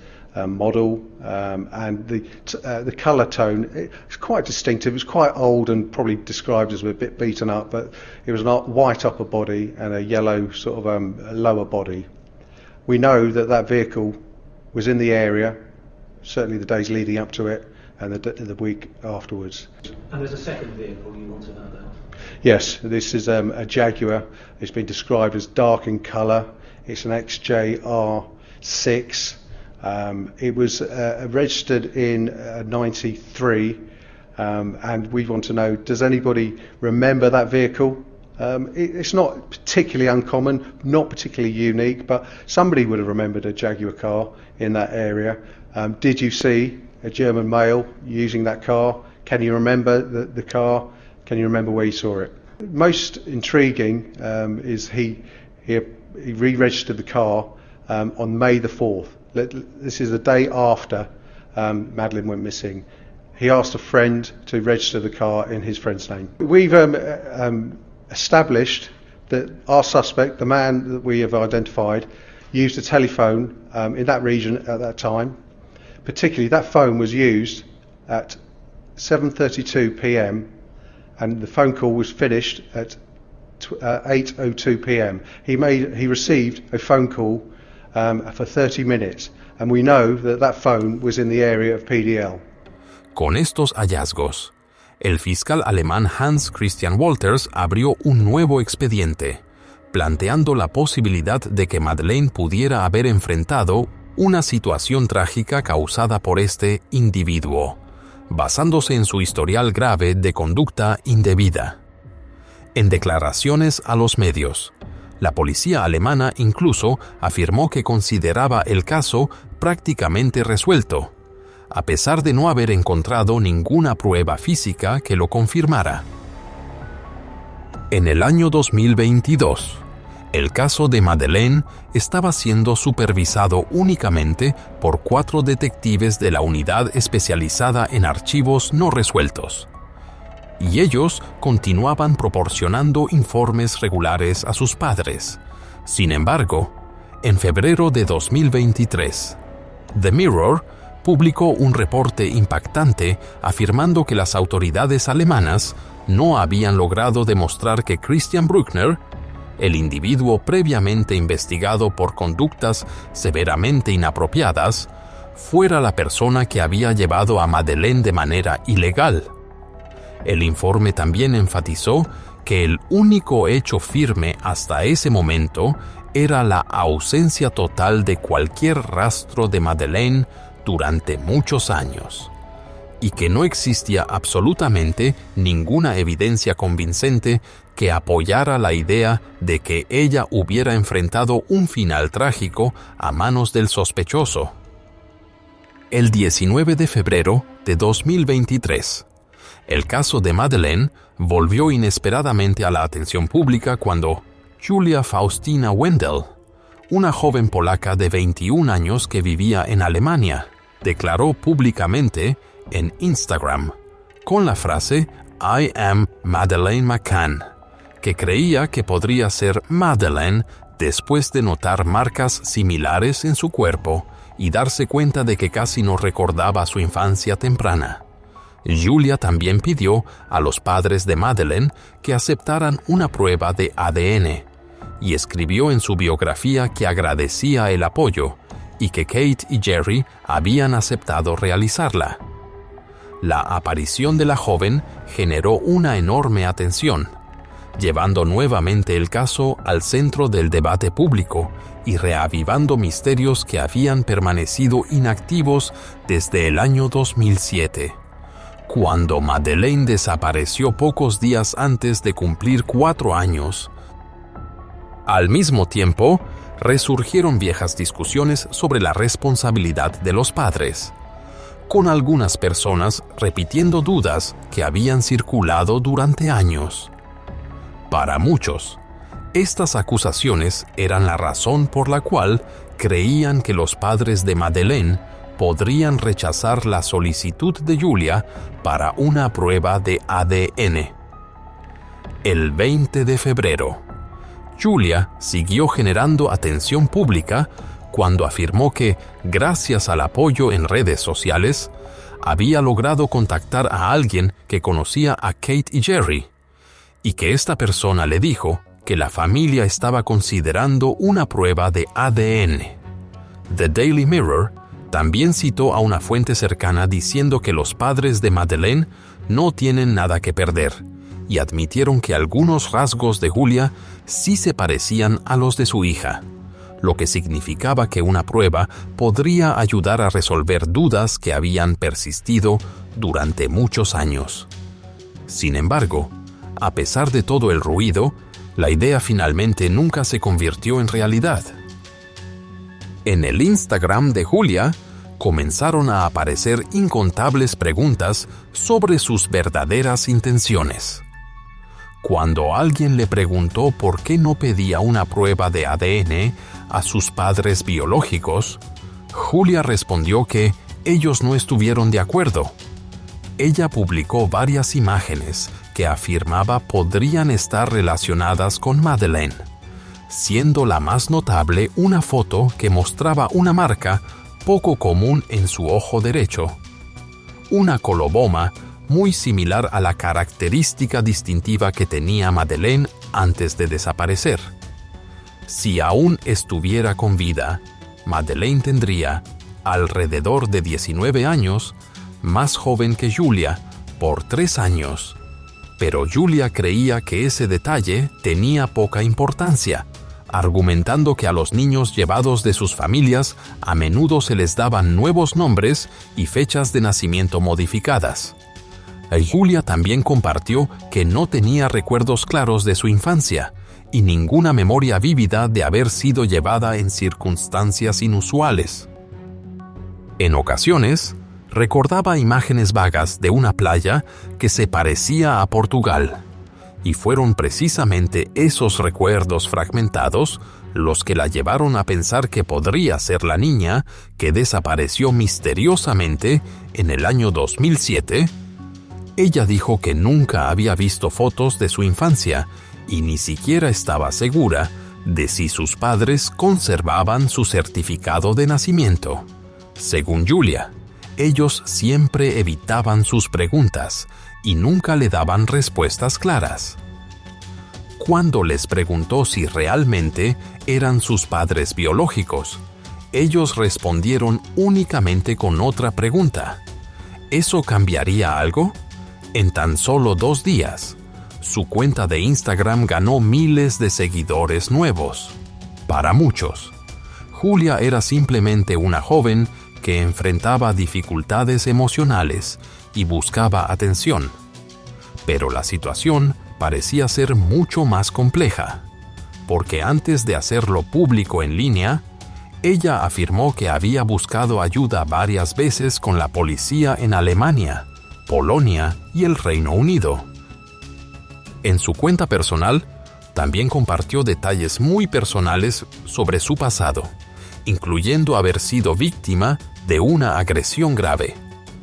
model, and the colour tone, it's quite distinctive. It's quite old and probably described as a bit beaten up, but it was a white upper body and a yellow sort of lower body. We know that vehicle was in the area, certainly the days leading up to it and the week afterwards. And there's a second vehicle you want to know about? Yes, this is a Jaguar. It's been described as dark in colour. It's an XJR6. It was registered in 93, and we want to know, does anybody remember that vehicle? It's not particularly uncommon, not particularly unique, but somebody would have remembered a Jaguar car in that area. Did you see a German male using that car? Can you remember the car? Can you remember where you saw it? Most intriguing is he re-registered the car on May the 4th. This is the day after Madeleine went missing. He asked a friend to register the car in his friend's name. We've established that our suspect, the man that we have identified, used a telephone in that region at that time. Particularly, that phone was used at 7:32 p.m. and the phone call was finished at 8:02 p.m. He received a phone call for 30 minutes, and we know that phone was in the area of PDL. Con estos hallazgos, el fiscal alemán Hans Christian Wolters abrió un nuevo expediente, planteando la posibilidad de que Madeleine pudiera haber enfrentado una situación trágica causada por este individuo, basándose en su historial grave de conducta indebida. En declaraciones a los medios, la policía alemana incluso afirmó que consideraba el caso prácticamente resuelto, a pesar de no haber encontrado ninguna prueba física que lo confirmara. En el año 2022, el caso de Madeleine estaba siendo supervisado únicamente por 4 detectives de la Unidad Especializada en Archivos No Resueltos, y ellos continuaban proporcionando informes regulares a sus padres. Sin embargo, en febrero de 2023, The Mirror publicó un reporte impactante afirmando que las autoridades alemanas no habían logrado demostrar que Christian Bruckner, el individuo previamente investigado por conductas severamente inapropiadas, fuera la persona que había llevado a Madeleine de manera ilegal. El informe también enfatizó que el único hecho firme hasta ese momento era la ausencia total de cualquier rastro de Madeleine durante muchos años, y que no existía absolutamente ninguna evidencia convincente que apoyara la idea de que ella hubiera enfrentado un final trágico a manos del sospechoso. El 19 de febrero de 2023, el caso de Madeleine volvió inesperadamente a la atención pública cuando Julia Faustina Wendel, una joven polaca de 21 años que vivía en Alemania, declaró públicamente en Instagram, con la frase I am Madeleine McCann, que creía que podría ser Madeleine después de notar marcas similares en su cuerpo y darse cuenta de que casi no recordaba su infancia temprana. Julia también pidió a los padres de Madeleine que aceptaran una prueba de ADN y escribió en su biografía que agradecía el apoyo y que Kate y Jerry habían aceptado realizarla. La aparición de la joven generó una enorme atención, llevando nuevamente el caso al centro del debate público y reavivando misterios que habían permanecido inactivos desde el año 2007. Cuando Madeleine desapareció pocos días antes de cumplir 4 años. Al mismo tiempo, resurgieron viejas discusiones sobre la responsabilidad de los padres, con algunas personas repitiendo dudas que habían circulado durante años. Para muchos, estas acusaciones eran la razón por la cual creían que los padres de Madeleine podrían rechazar la solicitud de Julia para una prueba de ADN. El 20 de febrero, Julia siguió generando atención pública cuando afirmó que, gracias al apoyo en redes sociales, había logrado contactar a alguien que conocía a Kate y Jerry, y que esta persona le dijo que la familia estaba considerando una prueba de ADN. The Daily Mirror también citó a una fuente cercana diciendo que los padres de Madeleine no tienen nada que perder, y admitieron que algunos rasgos de Julia sí se parecían a los de su hija, lo que significaba que una prueba podría ayudar a resolver dudas que habían persistido durante muchos años. Sin embargo, a pesar de todo el ruido, la idea finalmente nunca se convirtió en realidad. En el Instagram de Julia, comenzaron a aparecer incontables preguntas sobre sus verdaderas intenciones. Cuando alguien le preguntó por qué no pedía una prueba de ADN a sus padres biológicos, Julia respondió que ellos no estuvieron de acuerdo. Ella publicó varias imágenes que afirmaba podrían estar relacionadas con Madeleine, siendo la más notable una foto que mostraba una marca poco común en su ojo derecho, una coloboma muy similar a la característica distintiva que tenía Madeleine antes de desaparecer. Si aún estuviera con vida, Madeleine tendría alrededor de 19 años, más joven que Julia por 3 años. Pero Julia creía que ese detalle tenía poca importancia, argumentando que a los niños llevados de sus familias a menudo se les daban nuevos nombres y fechas de nacimiento modificadas. Julia también compartió que no tenía recuerdos claros de su infancia y ninguna memoria vívida de haber sido llevada en circunstancias inusuales. En ocasiones, recordaba imágenes vagas de una playa que se parecía a Portugal, y fueron precisamente esos recuerdos fragmentados los que la llevaron a pensar que podría ser la niña que desapareció misteriosamente en el año 2007. Ella dijo que nunca había visto fotos de su infancia y ni siquiera estaba segura de si sus padres conservaban su certificado de nacimiento. Según Julia, ellos siempre evitaban sus preguntas y nunca le daban respuestas claras. Cuando les preguntó si realmente eran sus padres biológicos, ellos respondieron únicamente con otra pregunta. ¿Eso cambiaría algo? En tan solo 2 días, su cuenta de Instagram ganó miles de seguidores nuevos. Para muchos, Julia era simplemente una joven que enfrentaba dificultades emocionales y buscaba atención. Pero la situación parecía ser mucho más compleja, porque antes de hacerlo público en línea, ella afirmó que había buscado ayuda varias veces con la policía en Alemania, Polonia y el Reino Unido. En su cuenta personal, también compartió detalles muy personales sobre su pasado, incluyendo haber sido víctima de una agresión grave,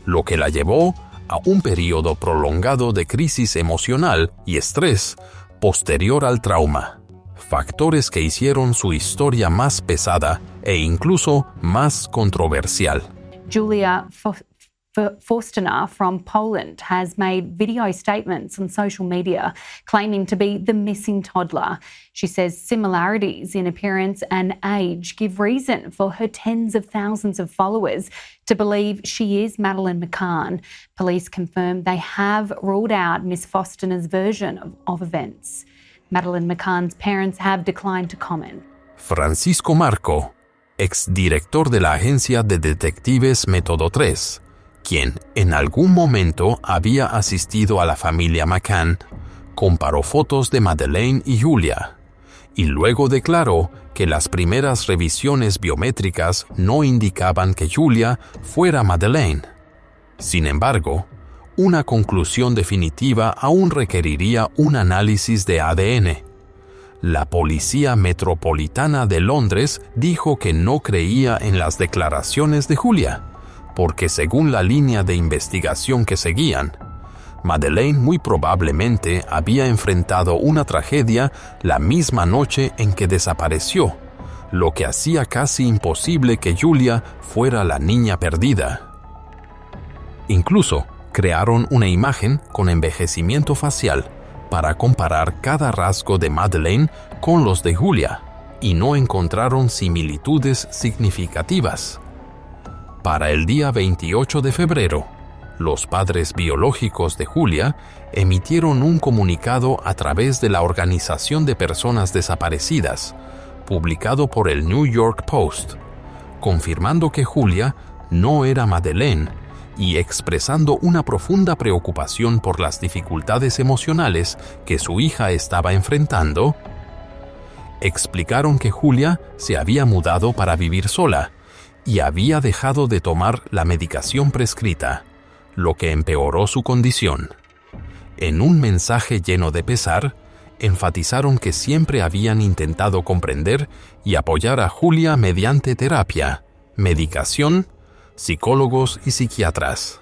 lo que la llevó a un periodo prolongado de crisis emocional y estrés posterior al trauma, factores que hicieron su historia más pesada e incluso más controversial. Julia Forstner from Poland has made video statements on social media claiming to be the missing toddler. She says similarities in appearance and age give reason for her tens of thousands of followers to believe she is Madeleine McCann. Police confirm they have ruled out Miss Forstner's version of events. Madeleine McCann's parents have declined to comment. Francisco Marco, exdirector de la agencia de detectives Método 3, quien en algún momento había asistido a la familia McCann, comparó fotos de Madeleine y Julia, y luego declaró que las primeras revisiones biométricas no indicaban que Julia fuera Madeleine. Sin embargo, una conclusión definitiva aún requeriría un análisis de ADN. La Policía Metropolitana de Londres dijo que no creía en las declaraciones de Julia, porque según la línea de investigación que seguían, Madeleine muy probablemente había enfrentado una tragedia la misma noche en que desapareció, lo que hacía casi imposible que Julia fuera la niña perdida. Incluso crearon una imagen con envejecimiento facial para comparar cada rasgo de Madeleine con los de Julia, y no encontraron similitudes significativas. Para el día 28 de febrero, los padres biológicos de Julia emitieron un comunicado a través de la Organización de Personas Desaparecidas, publicado por el New York Post, confirmando que Julia no era Madeleine y expresando una profunda preocupación por las dificultades emocionales que su hija estaba enfrentando. Explicaron que Julia se había mudado para vivir sola y había dejado de tomar la medicación prescrita, lo que empeoró su condición. En un mensaje lleno de pesar, enfatizaron que siempre habían intentado comprender y apoyar a Julia mediante terapia, medicación, psicólogos y psiquiatras.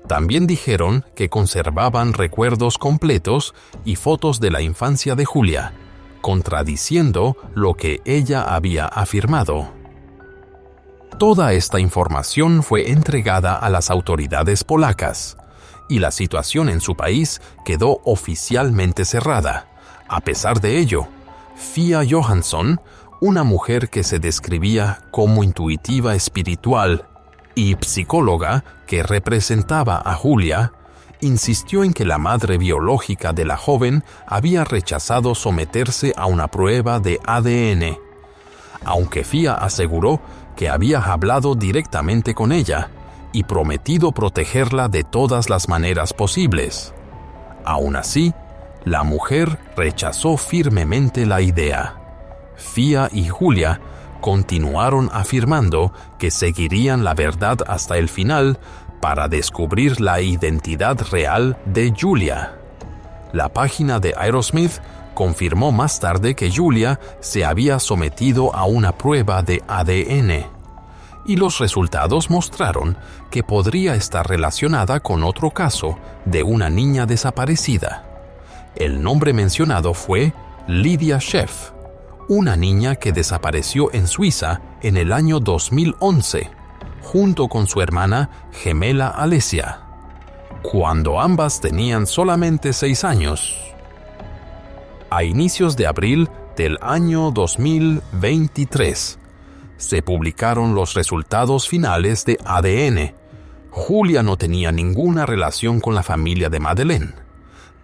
También dijeron que conservaban recuerdos completos y fotos de la infancia de Julia, contradiciendo lo que ella había afirmado. Toda esta información fue entregada a las autoridades polacas, y la situación en su país quedó oficialmente cerrada. A pesar de ello, Fia Johansson, una mujer que se describía como intuitiva espiritual y psicóloga que representaba a Julia, insistió en que la madre biológica de la joven había rechazado someterse a una prueba de ADN, aunque Fia aseguró que había hablado directamente con ella y prometido protegerla de todas las maneras posibles. Aún así, la mujer rechazó firmemente la idea. Fia y Julia continuaron afirmando que seguirían la verdad hasta el final para descubrir la identidad real de Julia. La página de Aerosmith confirmó más tarde que Julia se había sometido a una prueba de ADN, y los resultados mostraron que podría estar relacionada con otro caso de una niña desaparecida. El nombre mencionado fue Lydia Sheff, una niña que desapareció en Suiza en el año 2011, junto con su hermana gemela Alessia, cuando ambas tenían solamente 6 años. A inicios de abril del año 2023, se publicaron los resultados finales de ADN. Julia no tenía ninguna relación con la familia de Madeleine.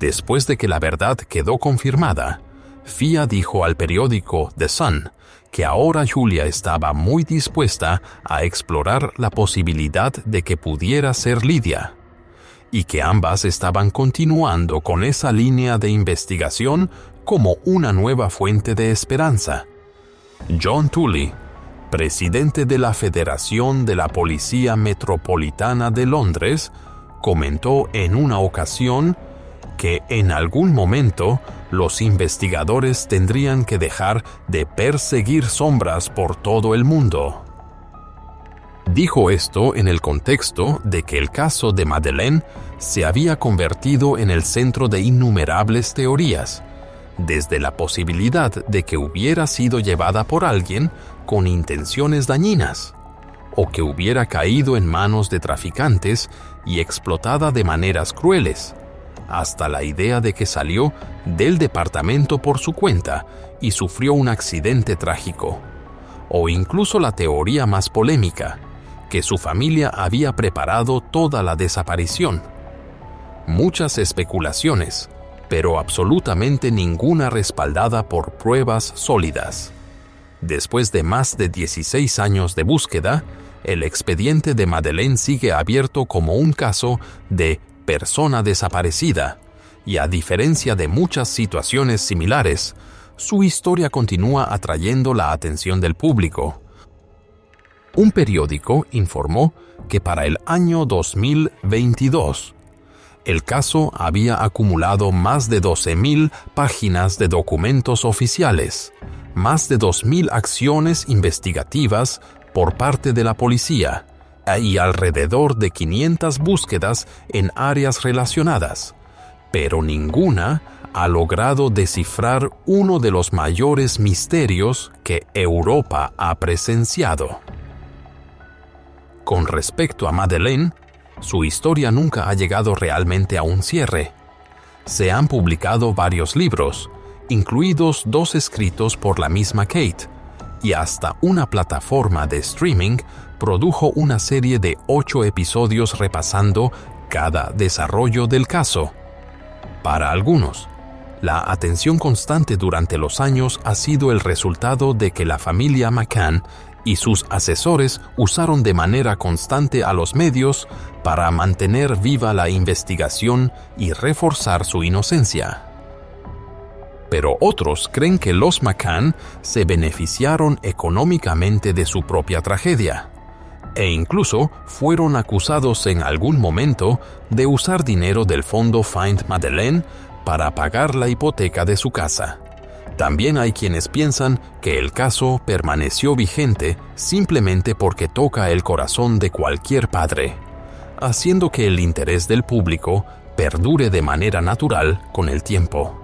Después de que la verdad quedó confirmada, Fia dijo al periódico The Sun que ahora Julia estaba muy dispuesta a explorar la posibilidad de que pudiera ser Lydia, y que ambas estaban continuando con esa línea de investigación como una nueva fuente de esperanza. John Tooley, presidente de la Federación de la Policía Metropolitana de Londres, comentó en una ocasión que en algún momento los investigadores tendrían que dejar de perseguir sombras por todo el mundo. Dijo esto en el contexto de que el caso de Madeleine se había convertido en el centro de innumerables teorías, desde la posibilidad de que hubiera sido llevada por alguien con intenciones dañinas, o que hubiera caído en manos de traficantes y explotada de maneras crueles, hasta la idea de que salió del departamento por su cuenta y sufrió un accidente trágico, o incluso la teoría más polémica, que su familia había preparado toda la desaparición. Muchas especulaciones, pero absolutamente ninguna respaldada por pruebas sólidas. Después de más de 16 años de búsqueda, el expediente de Madeleine sigue abierto como un caso de persona desaparecida, y a diferencia de muchas situaciones similares, su historia continúa atrayendo la atención del público. Un periódico informó que para el año 2022, el caso había acumulado más de 12,000 páginas de documentos oficiales, más de 2,000 acciones investigativas por parte de la policía y alrededor de 500 búsquedas en áreas relacionadas, pero ninguna ha logrado descifrar uno de los mayores misterios que Europa ha presenciado. Con respecto a Madeleine, su historia nunca ha llegado realmente a un cierre. Se han publicado varios libros, incluidos 2 escritos por la misma Kate, y hasta una plataforma de streaming produjo una serie de 8 episodios repasando cada desarrollo del caso. Para algunos, la atención constante durante los años ha sido el resultado de que la familia McCann y sus asesores usaron de manera constante a los medios para mantener viva la investigación y reforzar su inocencia. Pero otros creen que los McCann se beneficiaron económicamente de su propia tragedia, e incluso fueron acusados en algún momento de usar dinero del fondo Find Madeleine para pagar la hipoteca de su casa. También hay quienes piensan que el caso permaneció vigente simplemente porque toca el corazón de cualquier padre, haciendo que el interés del público perdure de manera natural con el tiempo.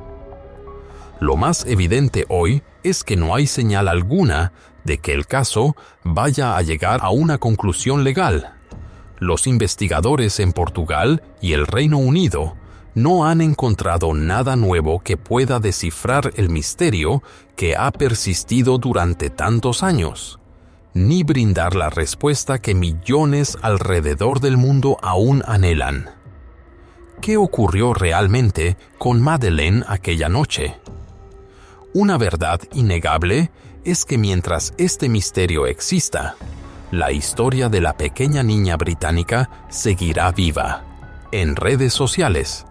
Lo más evidente hoy es que no hay señal alguna de que el caso vaya a llegar a una conclusión legal. Los investigadores en Portugal y el Reino Unido no han encontrado nada nuevo que pueda descifrar el misterio que ha persistido durante tantos años, ni brindar la respuesta que millones alrededor del mundo aún anhelan. ¿Qué ocurrió realmente con Madeleine aquella noche? Una verdad innegable es que mientras este misterio exista, la historia de la pequeña niña británica seguirá viva, en redes sociales,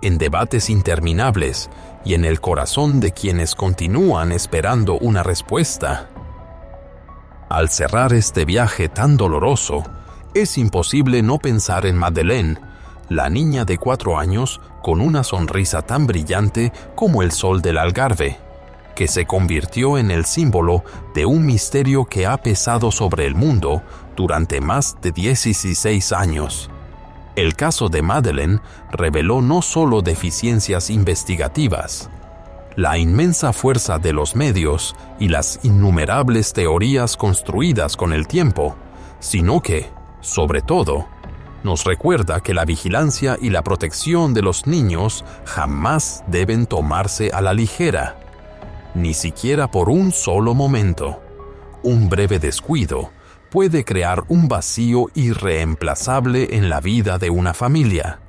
en debates interminables y en el corazón de quienes continúan esperando una respuesta. Al cerrar este viaje tan doloroso, es imposible no pensar en Madeleine, la niña de 4 años con una sonrisa tan brillante como el sol del Algarve, que se convirtió en el símbolo de un misterio que ha pesado sobre el mundo durante más de 16 años. El caso de Madeleine reveló no solo deficiencias investigativas, la inmensa fuerza de los medios y las innumerables teorías construidas con el tiempo, sino que, sobre todo, nos recuerda que la vigilancia y la protección de los niños jamás deben tomarse a la ligera, ni siquiera por un solo momento. Un breve descuido puede crear un vacío irreemplazable en la vida de una familia.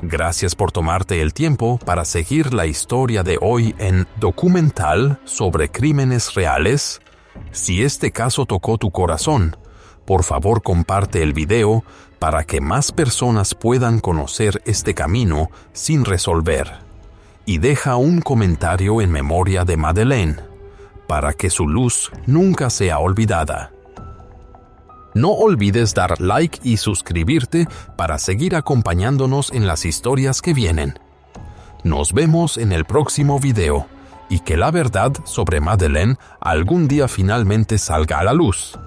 Gracias por tomarte el tiempo para seguir la historia de hoy en Documental sobre Crímenes Reales. Si este caso tocó tu corazón, por favor comparte el video para que más personas puedan conocer este camino sin resolver. Y deja un comentario en memoria de Madeleine, para que su luz nunca sea olvidada. No olvides dar like y suscribirte para seguir acompañándonos en las historias que vienen. Nos vemos en el próximo video, y que la verdad sobre Madeleine algún día finalmente salga a la luz.